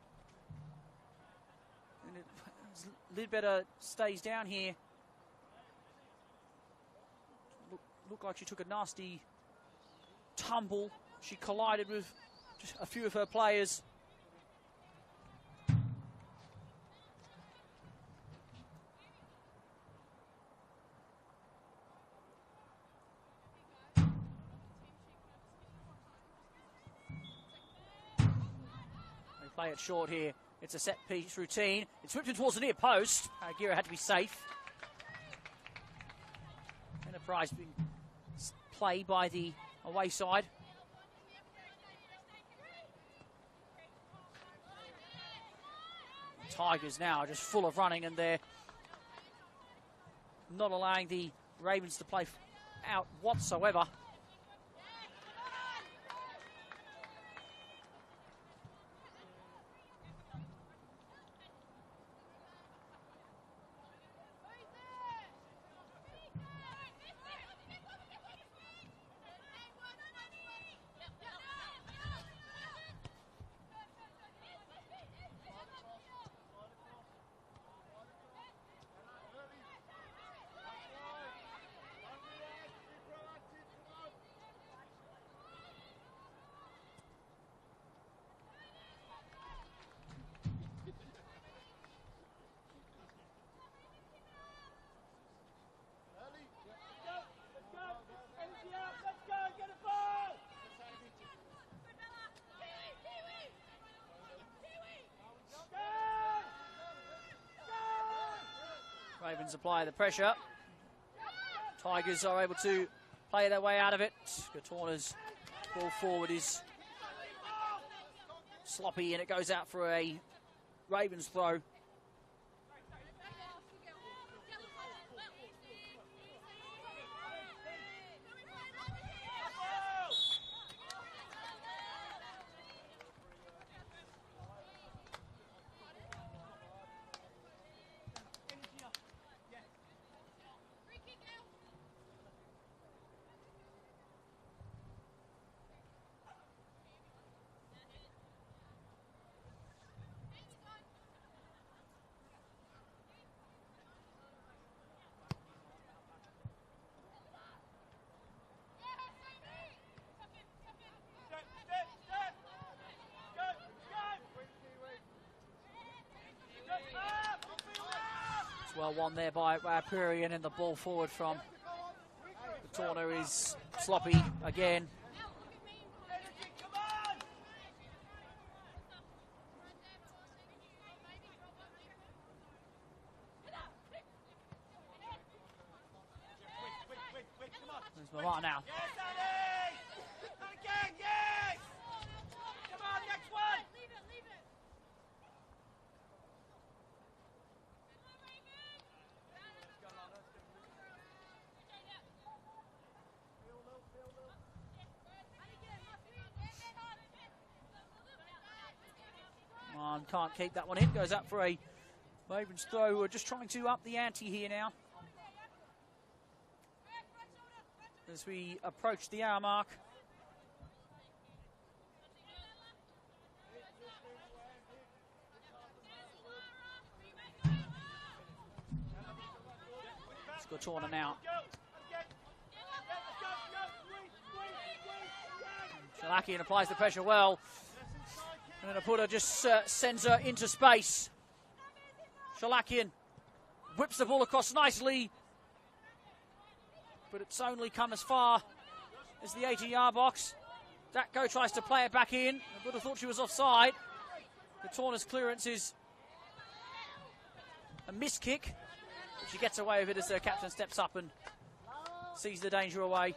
And Lidbetter stays down here. Looked like she took a nasty tumble. She collided with just a few of her players. They play it short here. It's a set piece routine. It's whipped in towards the near post. Gira had to be safe. Enterprise being played by the away side. Tigers now are just full of running, and they're not allowing the Ravens to play out whatsoever. Ravens apply the pressure. Tigers are able to play their way out of it. Gatorna's ball forward is sloppy, and it goes out for a Ravens throw. Well won there by Apurian, and the ball forward from Gatorna is sloppy again. There's Mamar now. Can't keep that one in. Goes up for a Ravens, though, are just trying to up the ante here now. As we approach the hour mark. Torna now. Shalakian applies the pressure well. And Apuda just sends her into space. Shalakian whips the ball across nicely. But it's only come as far as the 80-yard box. Datko tries to play it back in. Apuda thought she was offside. The Torna's clearance is a miss kick. She gets away with it as the captain steps up and sees the danger away.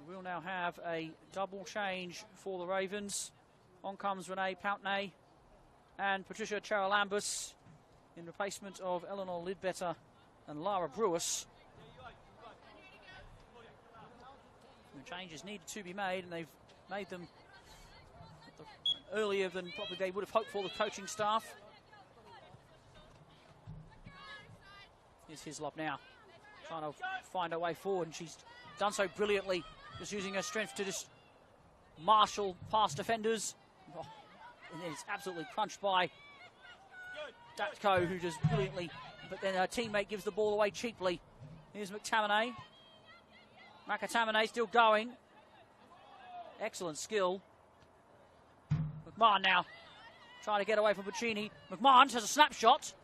We'll now have a double change for the Ravens. On comes Renee Pountney and Patricia Charalambus in replacement of Eleanor Lidbetter and Lara Brewis. The changes needed to be made, and they've made them earlier than probably they would have hoped for, the coaching staff. Here's Hislop now, trying to find her way forward, and she's done so brilliantly, just using her strength to just marshal past defenders. Oh, and then it's absolutely crunched by Datko, who does brilliantly, but then her teammate gives the ball away cheaply. Here's McTamanay. Makatamane still going. Excellent skill. McMahon now trying to get away from Puccini. McMahon has a snapshot.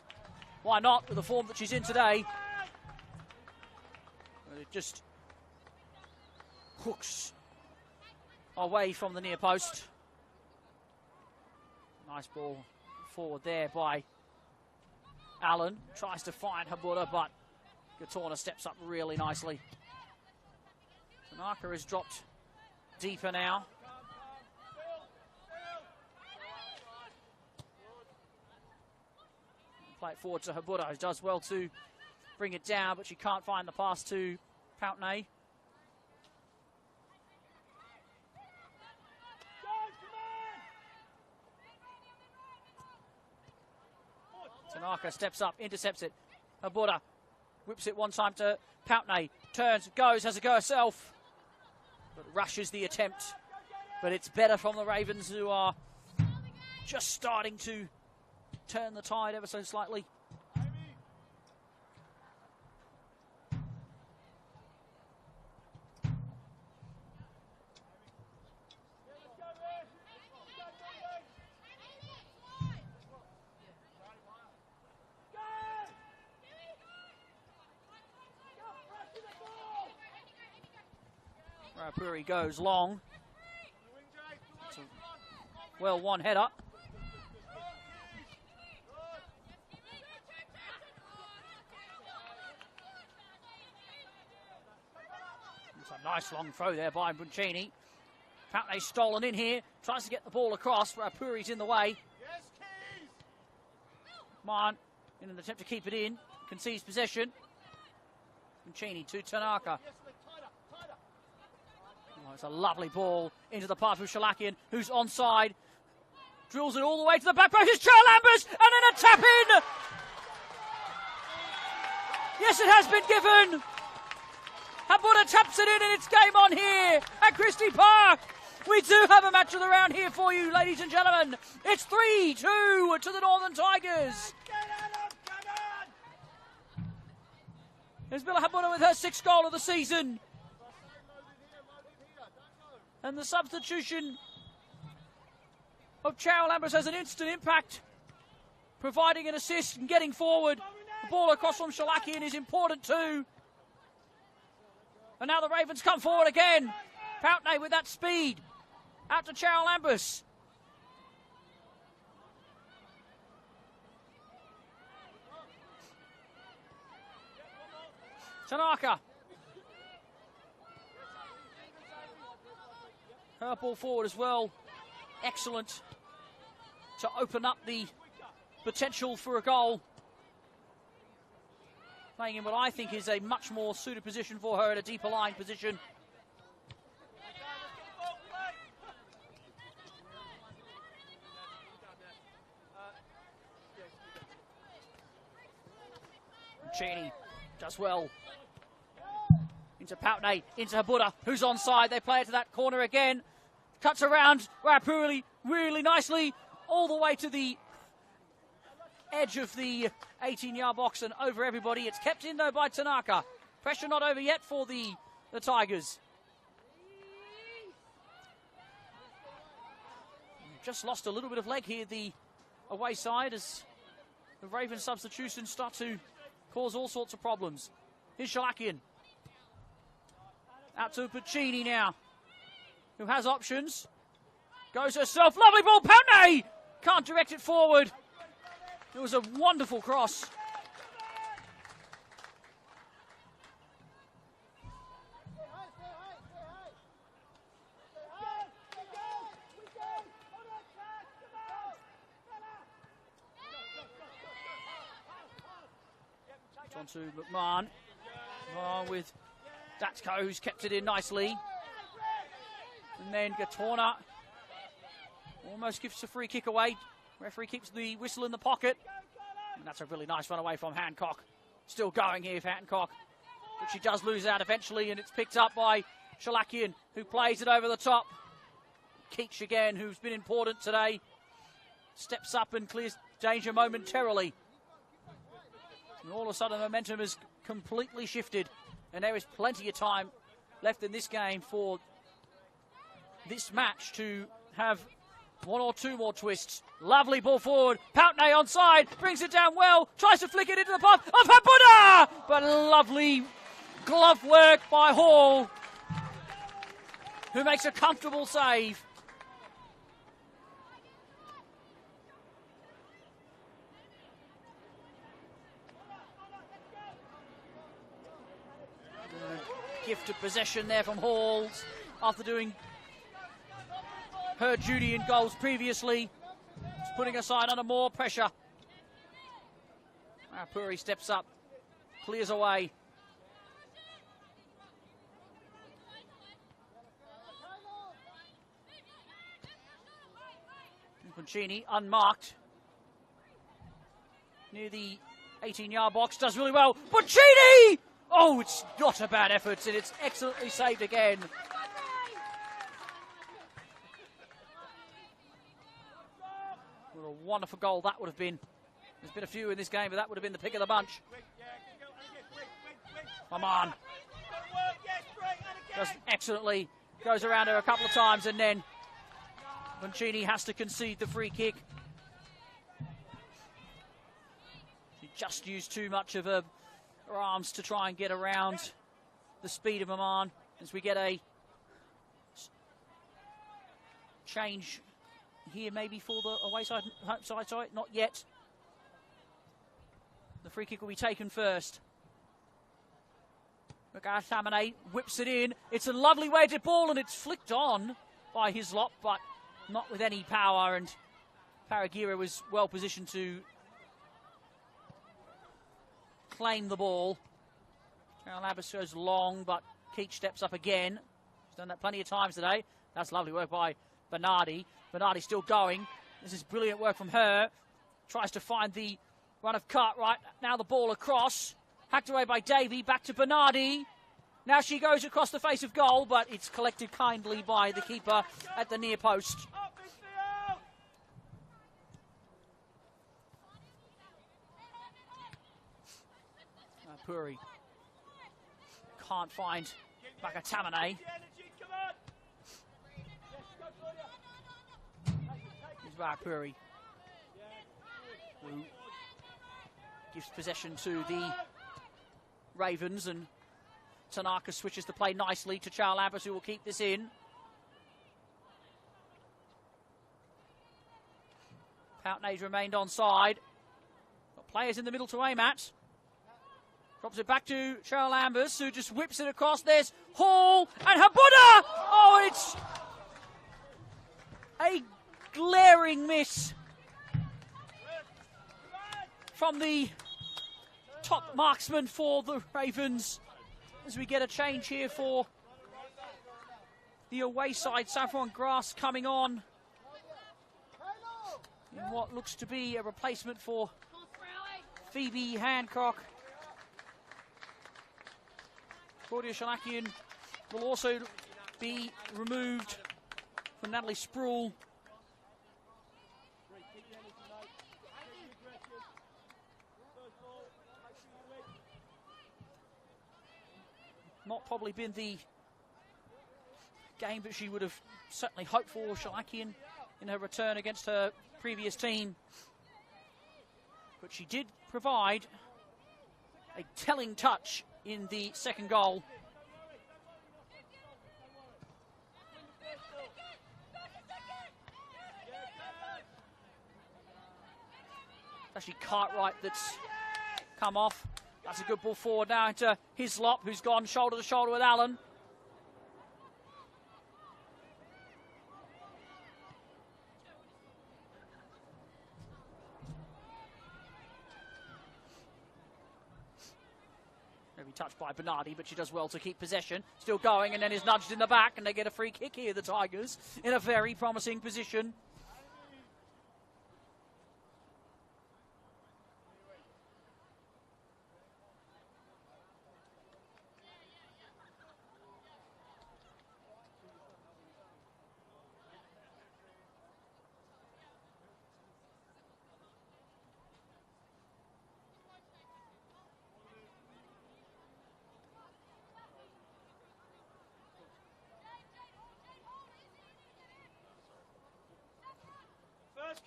Why not, with the form that she's in today? But it just hooks away from the near post. Nice ball forward there by Allen. Tries to find Habura, but Gatorna steps up really nicely. Tanaka has dropped deeper now. Play it forward to Habura, who does well to bring it down, but she can't find the pass to Pountney. Tanaka steps up, intercepts it. Habura whips it one time to Pountney. Turns, goes, has a go herself. But rushes the attempt. But it's better from the Ravens, who are just starting to turn the tide ever so slightly. Puri goes long. It's a well one header. It's a nice long throw there by Buncini. Pountney stolen in here. Tries to get the ball across. Puri's in the way. Mann in an attempt to keep it in. Concedes possession. Buncini to Tanaka. It's a lovely ball into the path of Shalakian, who's onside. Drills it all the way to the back post. It's Charalambus, and then a tap in. Yes, it has been given. Habura taps it in, and it's game on here at Christie Park. We do have a match of the round here for you, ladies and gentlemen. It's 3-2 to the Northern Tigers. There's Billa Habura with her 6th goal of the season. And the substitution of Charalambus has an instant impact, providing an assist and getting forward. The ball across from Shalakian is important too. And now the Ravens come forward again. Pountney with that speed. Out to Charalambus. Tanaka. Her ball forward as well. Excellent to open up the potential for a goal. Playing in what I think is a much more suited position for her, at a deeper line position. Cheney does well. Into Poutney, into Habuda, who's onside. They play it to that corner again. Cuts around Rapuri really nicely, all the way to the edge of the 18-yard box and over everybody. It's kept in, though, by Tanaka. Pressure not over yet for the Tigers. Just lost a little bit of leg here, the away side, as the Ravens substitutions start to cause all sorts of problems. Here's Shalakian. Out to Puccini now, who has options. Goes herself. Lovely ball. Poutney can't direct it forward. It was a wonderful cross. On to McMahon. McMahon with Datko, who's kept it in nicely. And then Gatorna almost gives a free kick away. Referee keeps the whistle in the pocket. And that's a really nice run away from Hancock. Still going here for Hancock. But she does lose out eventually, and it's picked up by Shalakian, who plays it over the top. Keach again, who's been important today, steps up and clears danger momentarily. And all of a sudden, momentum has completely shifted. And there is plenty of time left in this game for this match to have one or two more twists. Lovely ball forward. Poutney onside. Brings it down well. Tries to flick it into the path of Habuda. But lovely glove work by Hall, who makes a comfortable save. Gifted possession there from Halls after doing her duty in goals previously. It's putting her side under more pressure. Puri steps up, clears away. Puccini unmarked near the 18-yard box, does really well. Puccini! Oh, it's not a bad effort, and it's excellently saved again. What a wonderful goal that would have been. There's been a few in this game, but that would have been the pick of the bunch. Come on. Does excellently. Goes around her a couple of times, and then Mancini has to concede the free kick. She just used too much of her arms to try and get around the speed of Maman, as we get a change here maybe for the away side, home side, sorry, not yet. The free kick will be taken first. Tamane whips it in. It's a lovely weighted ball, and it's flicked on by Hislop, but not with any power, and Paragira was well positioned to claim the ball. Carol Abbas goes long, but Keach steps up again. He's done that plenty of times today. That's lovely work by Bernardi. Bernardi still going. This is brilliant work from her. Tries to find the run of cut. Right, now the ball across. Hacked away by Davey. Back to Bernardi. Now she goes across the face of goal, but it's collected kindly by the keeper at the near post. Puri can't find Bakatamane. Here's Puri, who gives possession to the Ravens, and Tanaka switches the play nicely to Charles Abbas, who will keep this in. Poutney's remained onside. Got players in the middle to aim at. Drops it back to Charles Ambers, who just whips it across. There's Hall and Habuda! Oh, it's a glaring miss. from the top marksman for the Ravens as we get a change here for the away side. Saffron Grass coming on in what looks to be a replacement for Phoebe Hancock. Claudia Shalakian will also be removed from Natalie Sproul. Not probably been the game that she would have certainly hoped for, Shalakian, in her return against her previous team. But she did provide a telling touch in the second goal. It's actually Cartwright that's come off. That's a good ball forward now into Hislop, who's gone shoulder to shoulder with Allen. Maybe touched by Bernardi, but she does well to keep possession. Still going, and then is nudged in the back, and they get a free kick here, the Tigers, in a very promising position.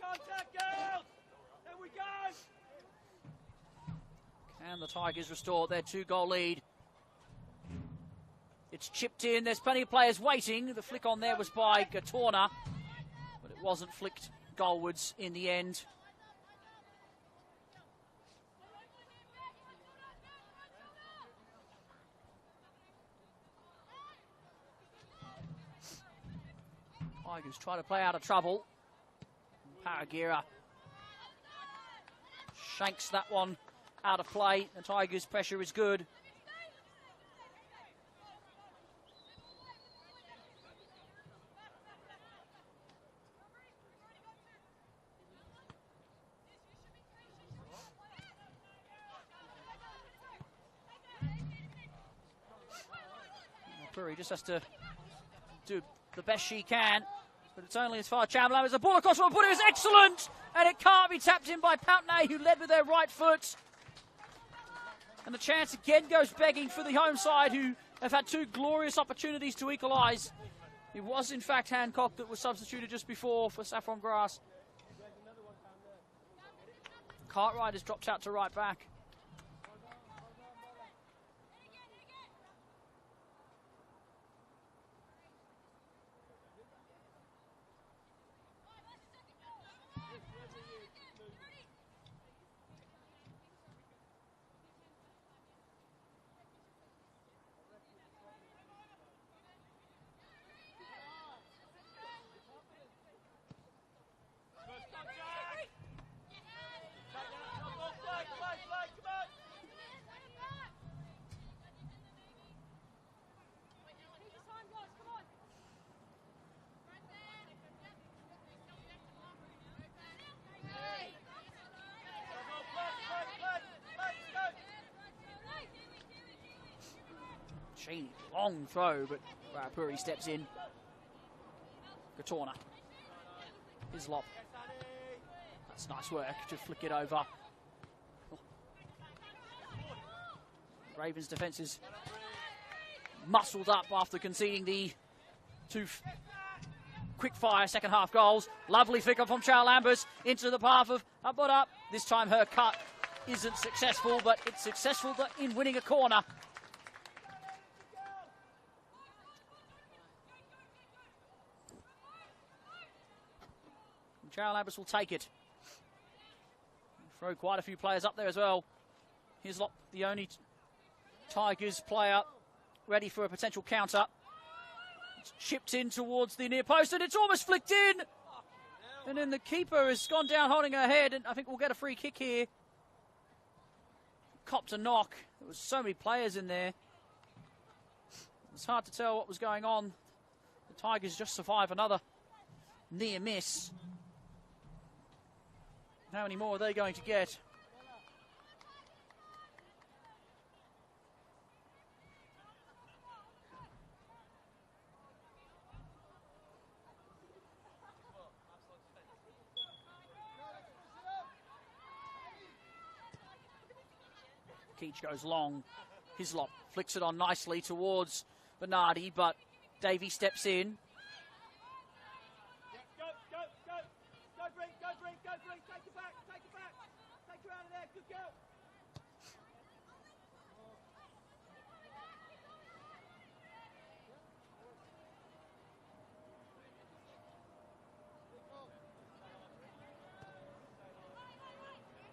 Contact, girls! There we go! Can the Tigers restore their 2-goal lead? It's chipped in. There's plenty of players waiting. The flick on there was by Gatorna, but it wasn't flicked goalwards in the end. Tigers try to play out of trouble. Paragira shanks that one out of play. The Tigers' pressure is good. Curry just has to do the best she can. But it's only as far as Chamberlain. There's a ball across from Put. It was excellent! And it can't be tapped in by Pountney, who led with their right foot. And the chance again goes begging for the home side, who have had 2 glorious opportunities to equalise. It was, in fact, Hancock that was substituted just before for Saffron Grass. Cartwright has dropped out to right back. Cheney, long throw, but Puri steps in. Gatorna. Hislop. That's nice work to flick it over. Ravens' defence is muscled up after conceding the 2 quick-fire second-half goals. Lovely flick from Charles Lambers into the path of Abbotta. This time her cut isn't successful, but it's successful in winning a corner. Charles Lambers will take it. Throw quite a few players up there as well. Hislop, the only Tigers player ready for a potential counter. It's chipped in towards the near post, and it's almost flicked in. And then the keeper has gone down holding her head, and I think we'll get a free kick here. copped a knock. There was so many players in there. It's hard to tell what was going on. The Tigers just survive another near miss. How many more are they going to get? Keach goes long. Hislop flicks it on nicely towards Bernardi, but Davey steps in. Go, go, go. Go, Brink, go, Brink, go, Brink. Take it back, take it back. Take her out of there, good girl.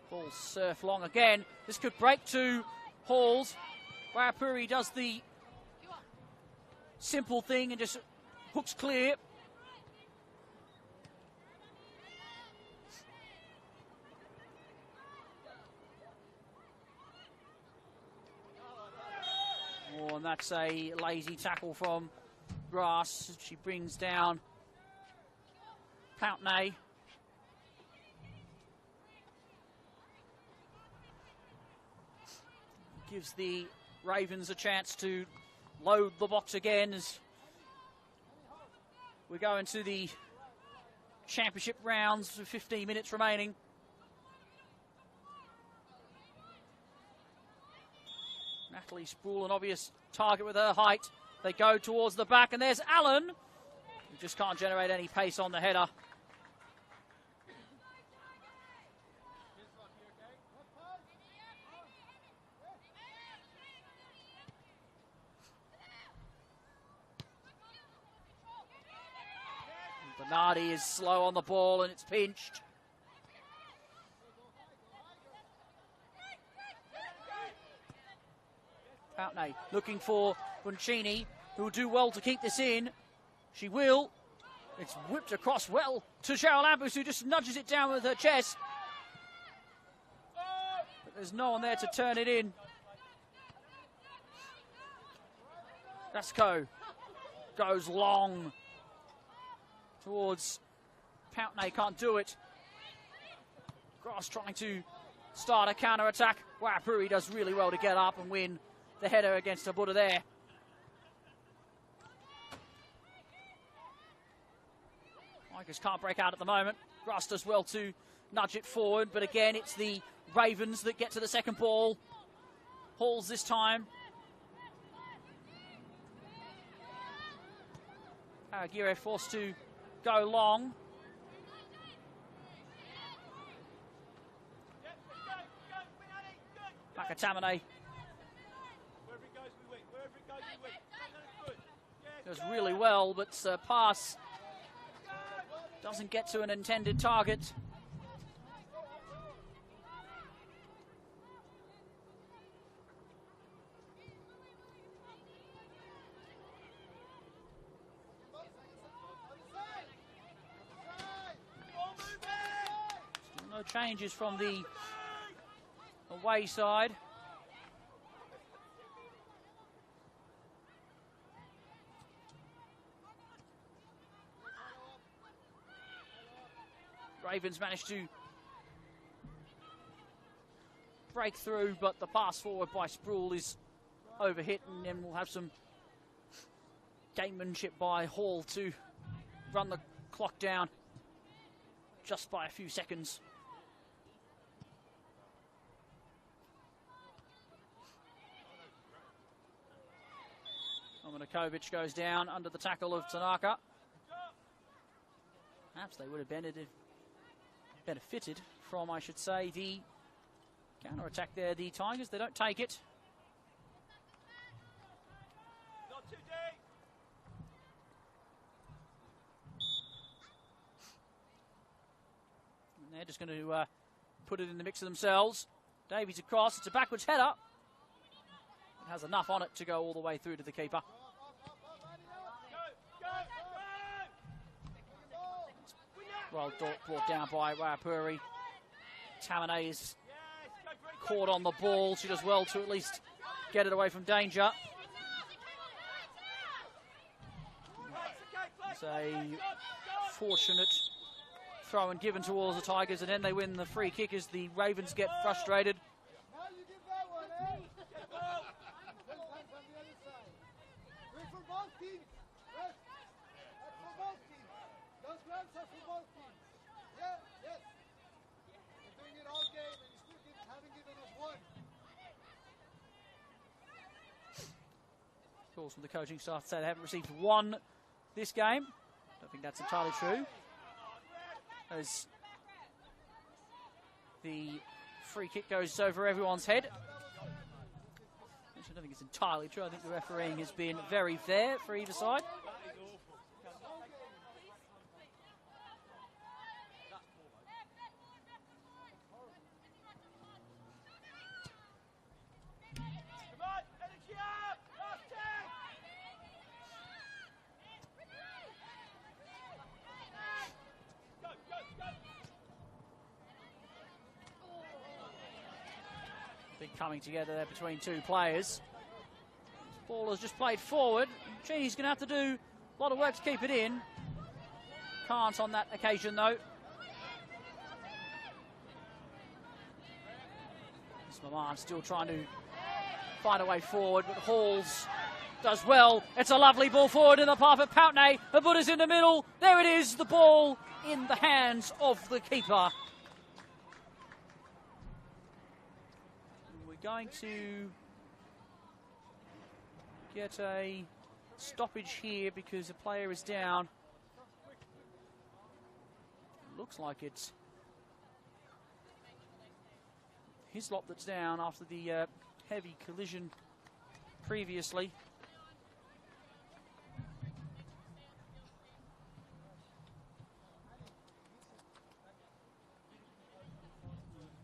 Ball surf long again. This could break to Halls. Waipuri does the simple thing and just hooks clear. Oh, and that's a lazy tackle from Grass. She brings down Pountney. Gives the Ravens a chance to load the box again as we go into the championship rounds with 15 minutes remaining. Natalie Sproul, an obvious target with her height. They go towards the back, and there's Allen, who just can't generate any pace on the header. Bernardi is slow on the ball and it's pinched. Pountney looking for Buncini, who will do well to keep this in. She will. It's whipped across well to Cheryl Ambus, who just nudges it down with her chest. But there's no one there to turn it in. Gasco goes long towards Pountney, can't do it. Grass trying to start a counter-attack. Waipuri does really well to get up and win the header against Abuda there. Tigers can't break out at the moment. Grass does well to nudge it forward, but again it's the Ravens that get to the second ball. Halls this time. Aguirre forced to go long. Makatamane does really well, but pass doesn't get to an intended target. No changes from the away side. Ravens managed to break through, but the pass forward by Sproul is overhit, and then we'll have some gamemanship by Hall to run the clock down just by a few seconds. Dominicovic goes down under the tackle of Tanaka. Perhaps they would have benefited from, I should say, the counter-attack there. The Tigers, they don't take it. Not too deep. And they're just going to put it in the mix of themselves. Davies across, it's a backwards header. It has enough on it to go all the way through to the keeper. Well brought down by Waipuri. Tamane is caught on the ball. She does well to at least get it away from danger. It's a fortunate throw and given towards the Tigers, and then they win the free kick as the Ravens get frustrated. Calls from the coaching staff to say they haven't received one this game. Don't think that's entirely true, as the free kick goes over everyone's head. Actually, I don't think it's entirely true. I think the refereeing has been very fair for either side. Big coming together there between two players. Ball has just played forward. He's going to have to do a lot of work to keep it in. Can't on that occasion, though. Maman still trying to find a way forward, but Halls does well. It's a lovely ball forward in the path of Poutney. Habuda's in the middle. There it is, the ball in the hands of the keeper. Going to get a stoppage here because a player is down. Looks like it's Hislop that's down after the heavy collision previously.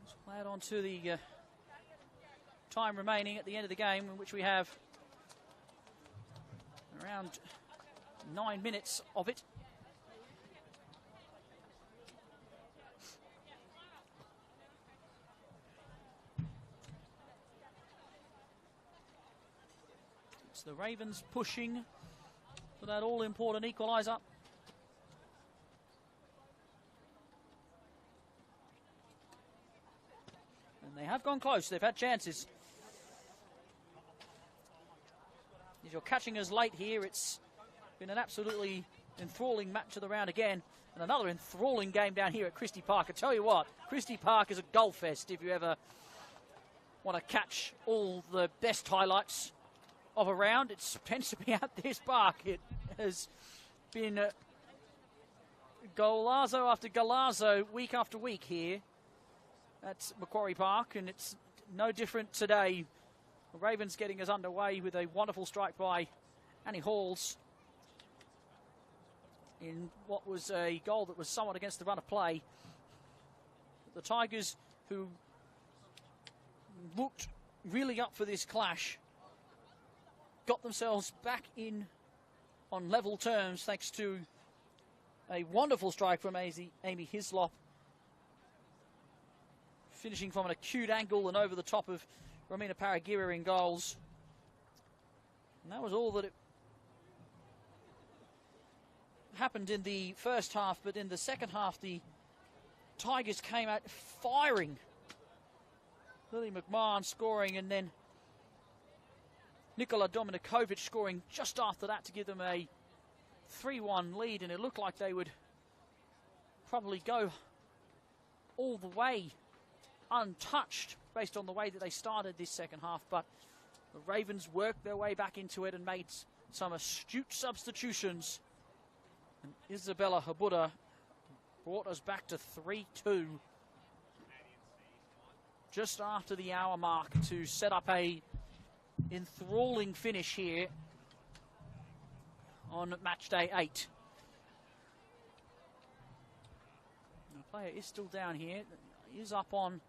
Let's play it on to the time remaining at the end of the game, in which we have around 9 minutes of it. It's the Ravens pushing for that all-important equalizer. And they have gone close. They've had chances. If you're catching us late here, it's been an absolutely enthralling match of the round again. And another enthralling game down here at Christie Park. I tell you what, Christie Park is a goal fest if you ever want to catch all the best highlights of a round. It tends to be at this park. It has been golazo after golazo week after week here at Macquarie Park, and it's no different today. The Ravens getting us underway with a wonderful strike by Annie Halls in what was a goal that was somewhat against the run of play. The Tigers, who looked really up for this clash, got themselves back in on level terms thanks to a wonderful strike from Amy Hislop, finishing from an acute angle and over the top of Romina Paragira in goals. And that was all that it happened in the first half, but in the second half the Tigers came out firing. Lily McMahon scoring, and then Nikola Dominikovic scoring just after that to give them a 3-1 lead, and it looked like they would probably go all the way untouched based on the way that they started this second half, but the Ravens worked their way back into it and made some astute substitutions, and Isabella Habuda brought us back to 3-2 just after the hour mark to set up a enthralling finish here on match day 8. The player is still down here. He is up on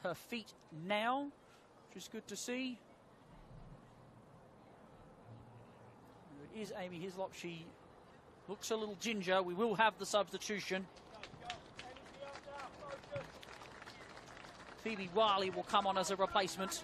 her feet now, which is good to see. It is Amy Hislop. She looks a little ginger. We will have the substitution. Phoebe Wiley will come on as a replacement.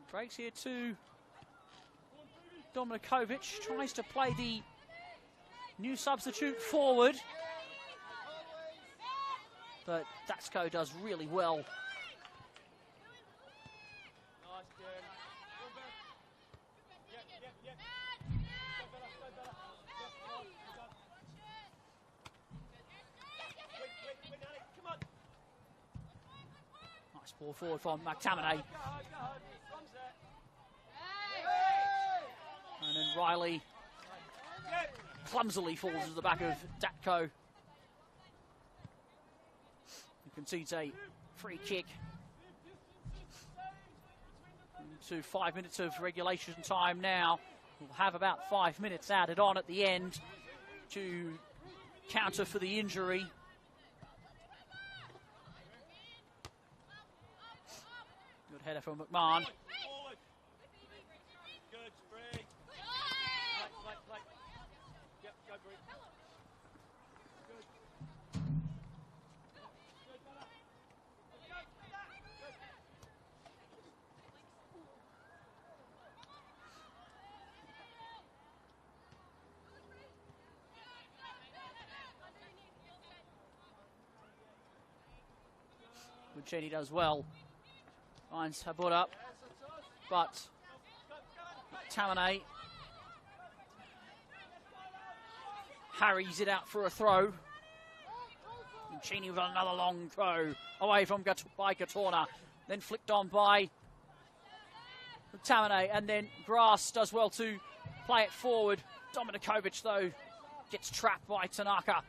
Breaks here to Dominikovic, tries to play the new substitute forward, but Datsko does really well. Nice ball forward from McTamanay. And then Riley clumsily falls into the back of Datko. He concedes a free kick. Into 5 minutes of regulation time now. We'll have about 5 minutes added on at the end to counter for the injury. Good header from McMahon. Cheney does well, finds her butt up, but Tamanay harries it out for a throw. And Cheney with another long throw away from by Katorna, then flicked on by Tamanay, and then Grass does well to play it forward. Dominikovic, though, gets trapped by Tanaka.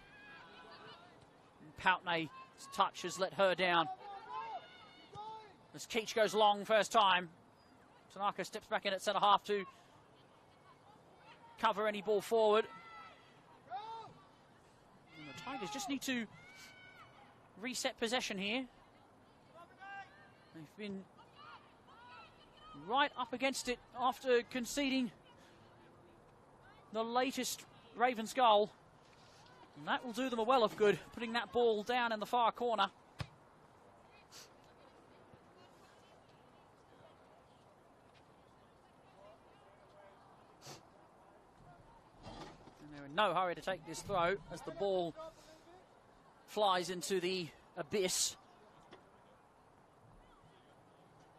Poutney's touch has let her down. As Keach goes long first time, Tanaka steps back in at centre half to cover any ball forward. And the Tigers just need to reset possession here. They've been right up against it after conceding the latest Ravens goal. And that will do them a well of good, putting that ball down in the far corner. No hurry to take this throw as the ball flies into the abyss,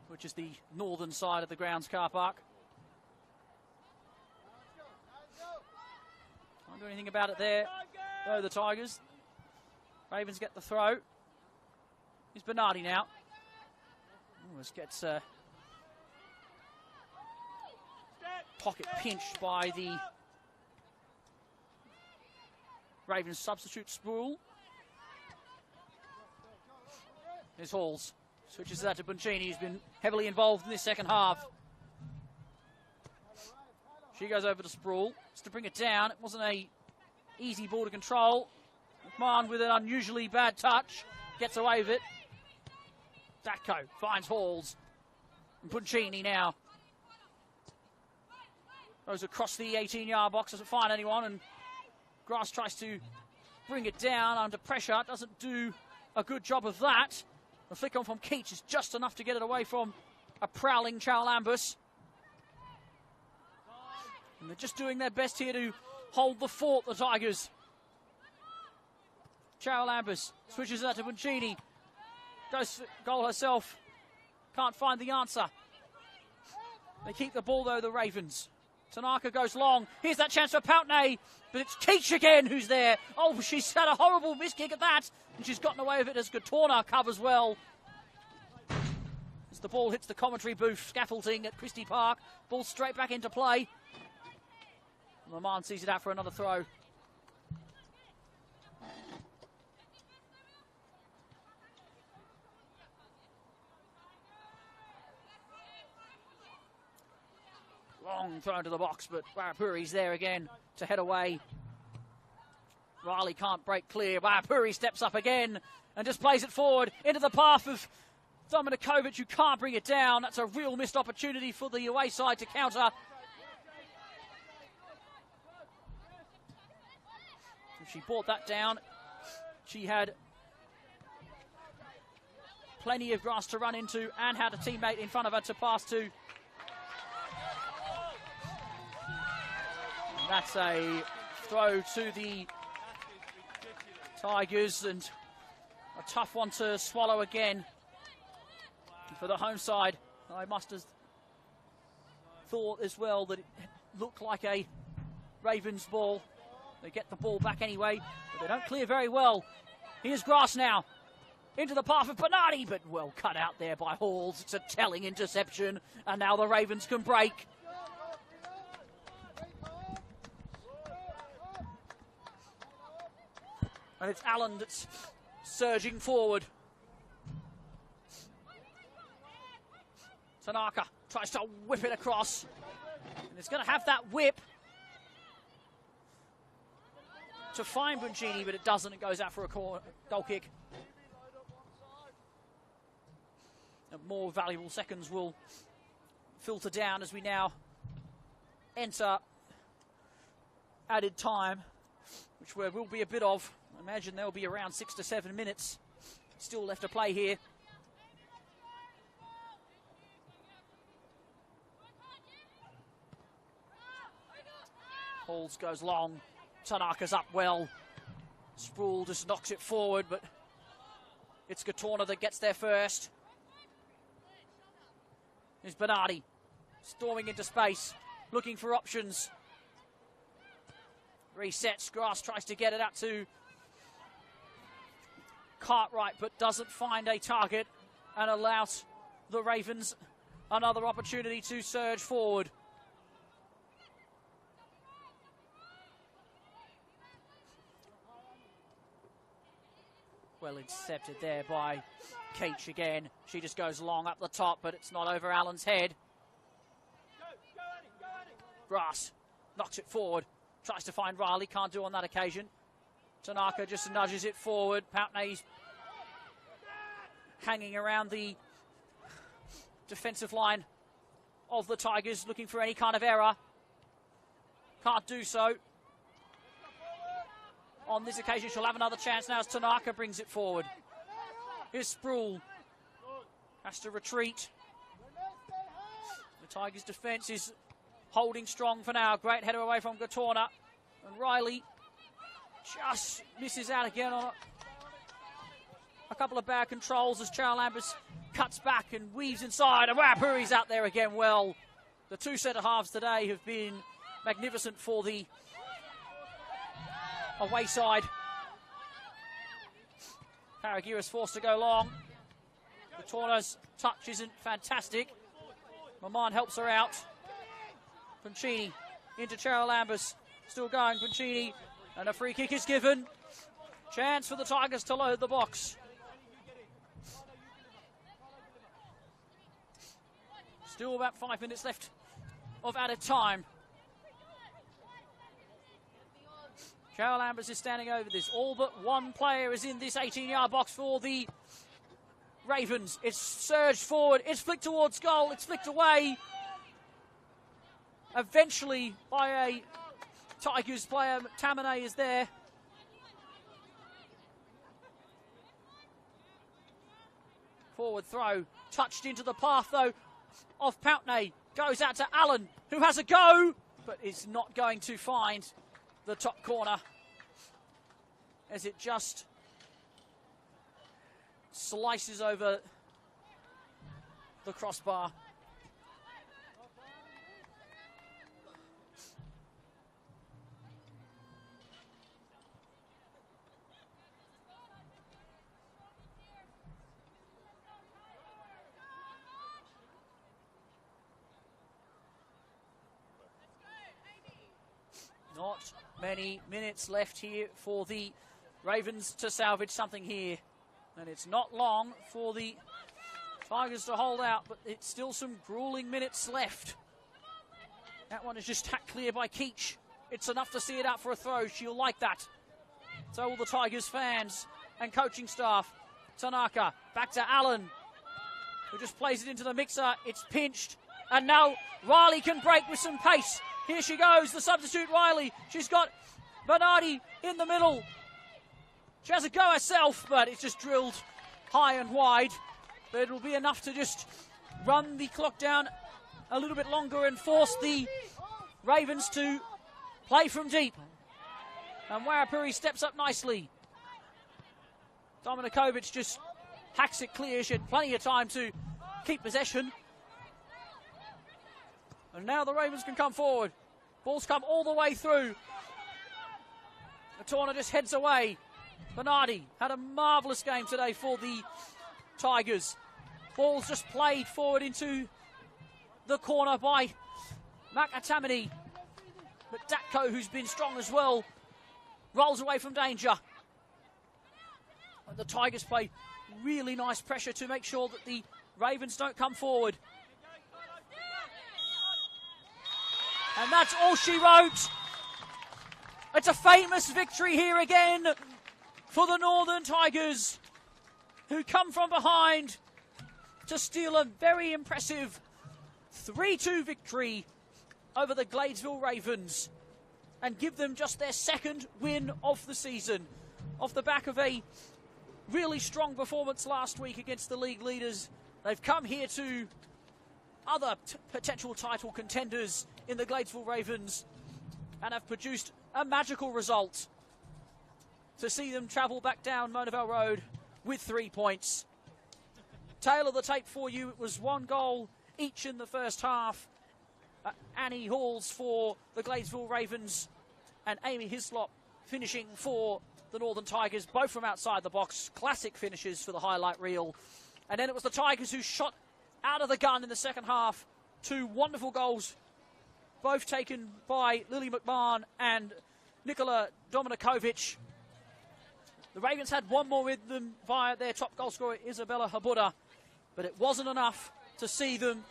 which is the northern side of the grounds car park. Can't do anything about it there. Go the Tigers. Ravens get the throw. Here's Bernardi now. Almost gets pocket pinched by the Ravens substitute Sproul. Here's Halls. Switches that to Boncini, who's been heavily involved in this second half. She goes over to Sproul. Just to bring it down. It wasn't a easy ball to control. McMahon with an unusually bad touch. Gets away with it. Datko finds Halls. And Boncini now goes across the 18-yard box. Doesn't find anyone. And Grass tries to bring it down under pressure. Doesn't do a good job of that. The flick on from Keach is just enough to get it away from a prowling Chowlambus. And they're just doing their best here to hold the fort, the Tigers. Chowlambus switches that to Boncini. Goes for goal herself. Can't find the answer. They keep the ball, though, the Ravens. Tanaka goes long. Here's that chance for Poutney. But it's Keach again who's there. Oh, she's had a horrible miss kick at that. And she's gotten away with it as Katorna covers well. As the ball hits the commentary booth scaffolding at Christie Park. Ball straight back into play. Maman sees it out for another throw. Long throw into the box, but Warapuri's there again to head away. Riley can't break clear. Warapuri steps up again and just plays it forward into the path of Dominikovic, who can't bring it down. That's a real missed opportunity for the away side to counter. If she brought that down, she had plenty of grass to run into and had a teammate in front of her to pass to. And that's a throw to the Tigers, and a tough one to swallow again for the home side. I must have thought as well that it looked like a Ravens ball. They get the ball back anyway, but they don't clear very well. Here's grass now. Into the path of Bernardi, but well cut out there by Halls. It's a telling interception, and now the Ravens can break. And it's Allen that's surging forward. Tanaka tries to whip it across. And it's going to have that whip to find Buncini, but it doesn't. It goes out for a goal kick. And more valuable seconds will filter down as we now enter added time, which there will be a bit of. I imagine there'll be around 6 to 7 minutes still left to play here. Halls goes long. Tanaka's up well. Sproul just knocks it forward, but it's Gatorna that gets there first. Here's Bernardi storming into space, looking for options. Resets. Grass tries to get it out to Cartwright, but doesn't find a target and allows the Ravens another opportunity to surge forward. Well intercepted there by Keach again. She just goes long up the top, but it's not over Allen's head. Grass knocks it forward, tries to find Riley, can't do on that occasion. Tanaka just nudges it forward. Poutney's hanging around the defensive line of the Tigers, looking for any kind of error. Can't do so. On this occasion, she'll have another chance now as Tanaka brings it forward. Here's Sproul. Has to retreat. The Tigers' defence is holding strong for now. Great header away from Gatorna. And Riley just misses out again on a couple of bad controls as Cheryl Ambers cuts back and weaves inside. And Warapuri's out there again well. The two centre halves today have been magnificent for the away side. Paragira's forced to go long. Gatorna's touch isn't fantastic. Maman helps her out. Puncini into Cheryl Ambers. Still going, Puncini. And a free kick is given. Chance for the Tigers to load the box. Still about 5 minutes left of added time. Cheryl Ambers is standing over this. All but one player is in this 18-yard box for the Ravens. It's surged forward. It's flicked towards goal. It's flicked away. Eventually by a Tigers player. Tamane is there. Forward throw. Touched into the path, though, of Poutney. Goes out to Allen, who has a go, but is not going to find the top corner as it just slices over the crossbar. many minutes left here for the Ravens to salvage something here. And it's not long for the Tigers to hold out, but it's still some grueling minutes left. That one is just hacked clear by Keach. It's enough to see it out for a throw. She'll like that. So will the Tigers fans and coaching staff. Tanaka, back to Allen, who just plays it into the mixer. It's pinched, and now Riley can break with some pace. Here she goes, the substitute Riley. She's got Bernardi in the middle. She has a go herself, but it's just drilled high and wide. But it'll be enough to just run the clock down a little bit longer and force the Ravens to play from deep. And Warapuri steps up nicely. Dominikovic just hacks it clear. She had plenty of time to keep possession. And now the Ravens can come forward. Ball's come all the way through. Atorna just heads away. Bernardi had a marvellous game today for the Tigers. Ball's just played forward into the corner by Makatamani. But Datko, who's been strong as well, rolls away from danger. And the Tigers play really nice pressure to make sure that the Ravens don't come forward. And that's all she wrote. It's a famous victory here again for the Northern Tigers, who come from behind to steal a very impressive 3-2 victory over the Gladesville Ravens and give them just their second win of the season, off the back of a really strong performance last week against the league leaders. They've come here to other potential title contenders in the Gladesville Ravens and have produced a magical result to see them travel back down Monavale Road with 3 points. Tail of the tape for you, it was 1 goal each in the first half. Annie Halls for the Gladesville Ravens and Amy Hislop finishing for the Northern Tigers, both from outside the box. Classic finishes for the highlight reel. And then it was the Tigers who shot out of the gun in the second half. 2 wonderful goals, both taken by Lily McMahon and Nikola Dominikovic. The Ravens had one more with them via their top goal scorer, Isabella Habuda, but it wasn't enough to see them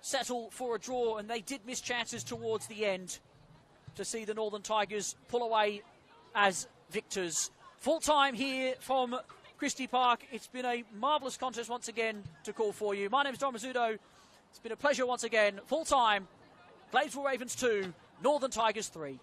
settle for a draw, and they did miss chances towards the end to see the Northern Tigers pull away as victors. Full time here from Christie Park. It's been a marvellous contest once again to call for you. My name is Don Rizzuto. It's been a pleasure once again. Full time, Gladesville Ravens 2, Northern Tigers 3.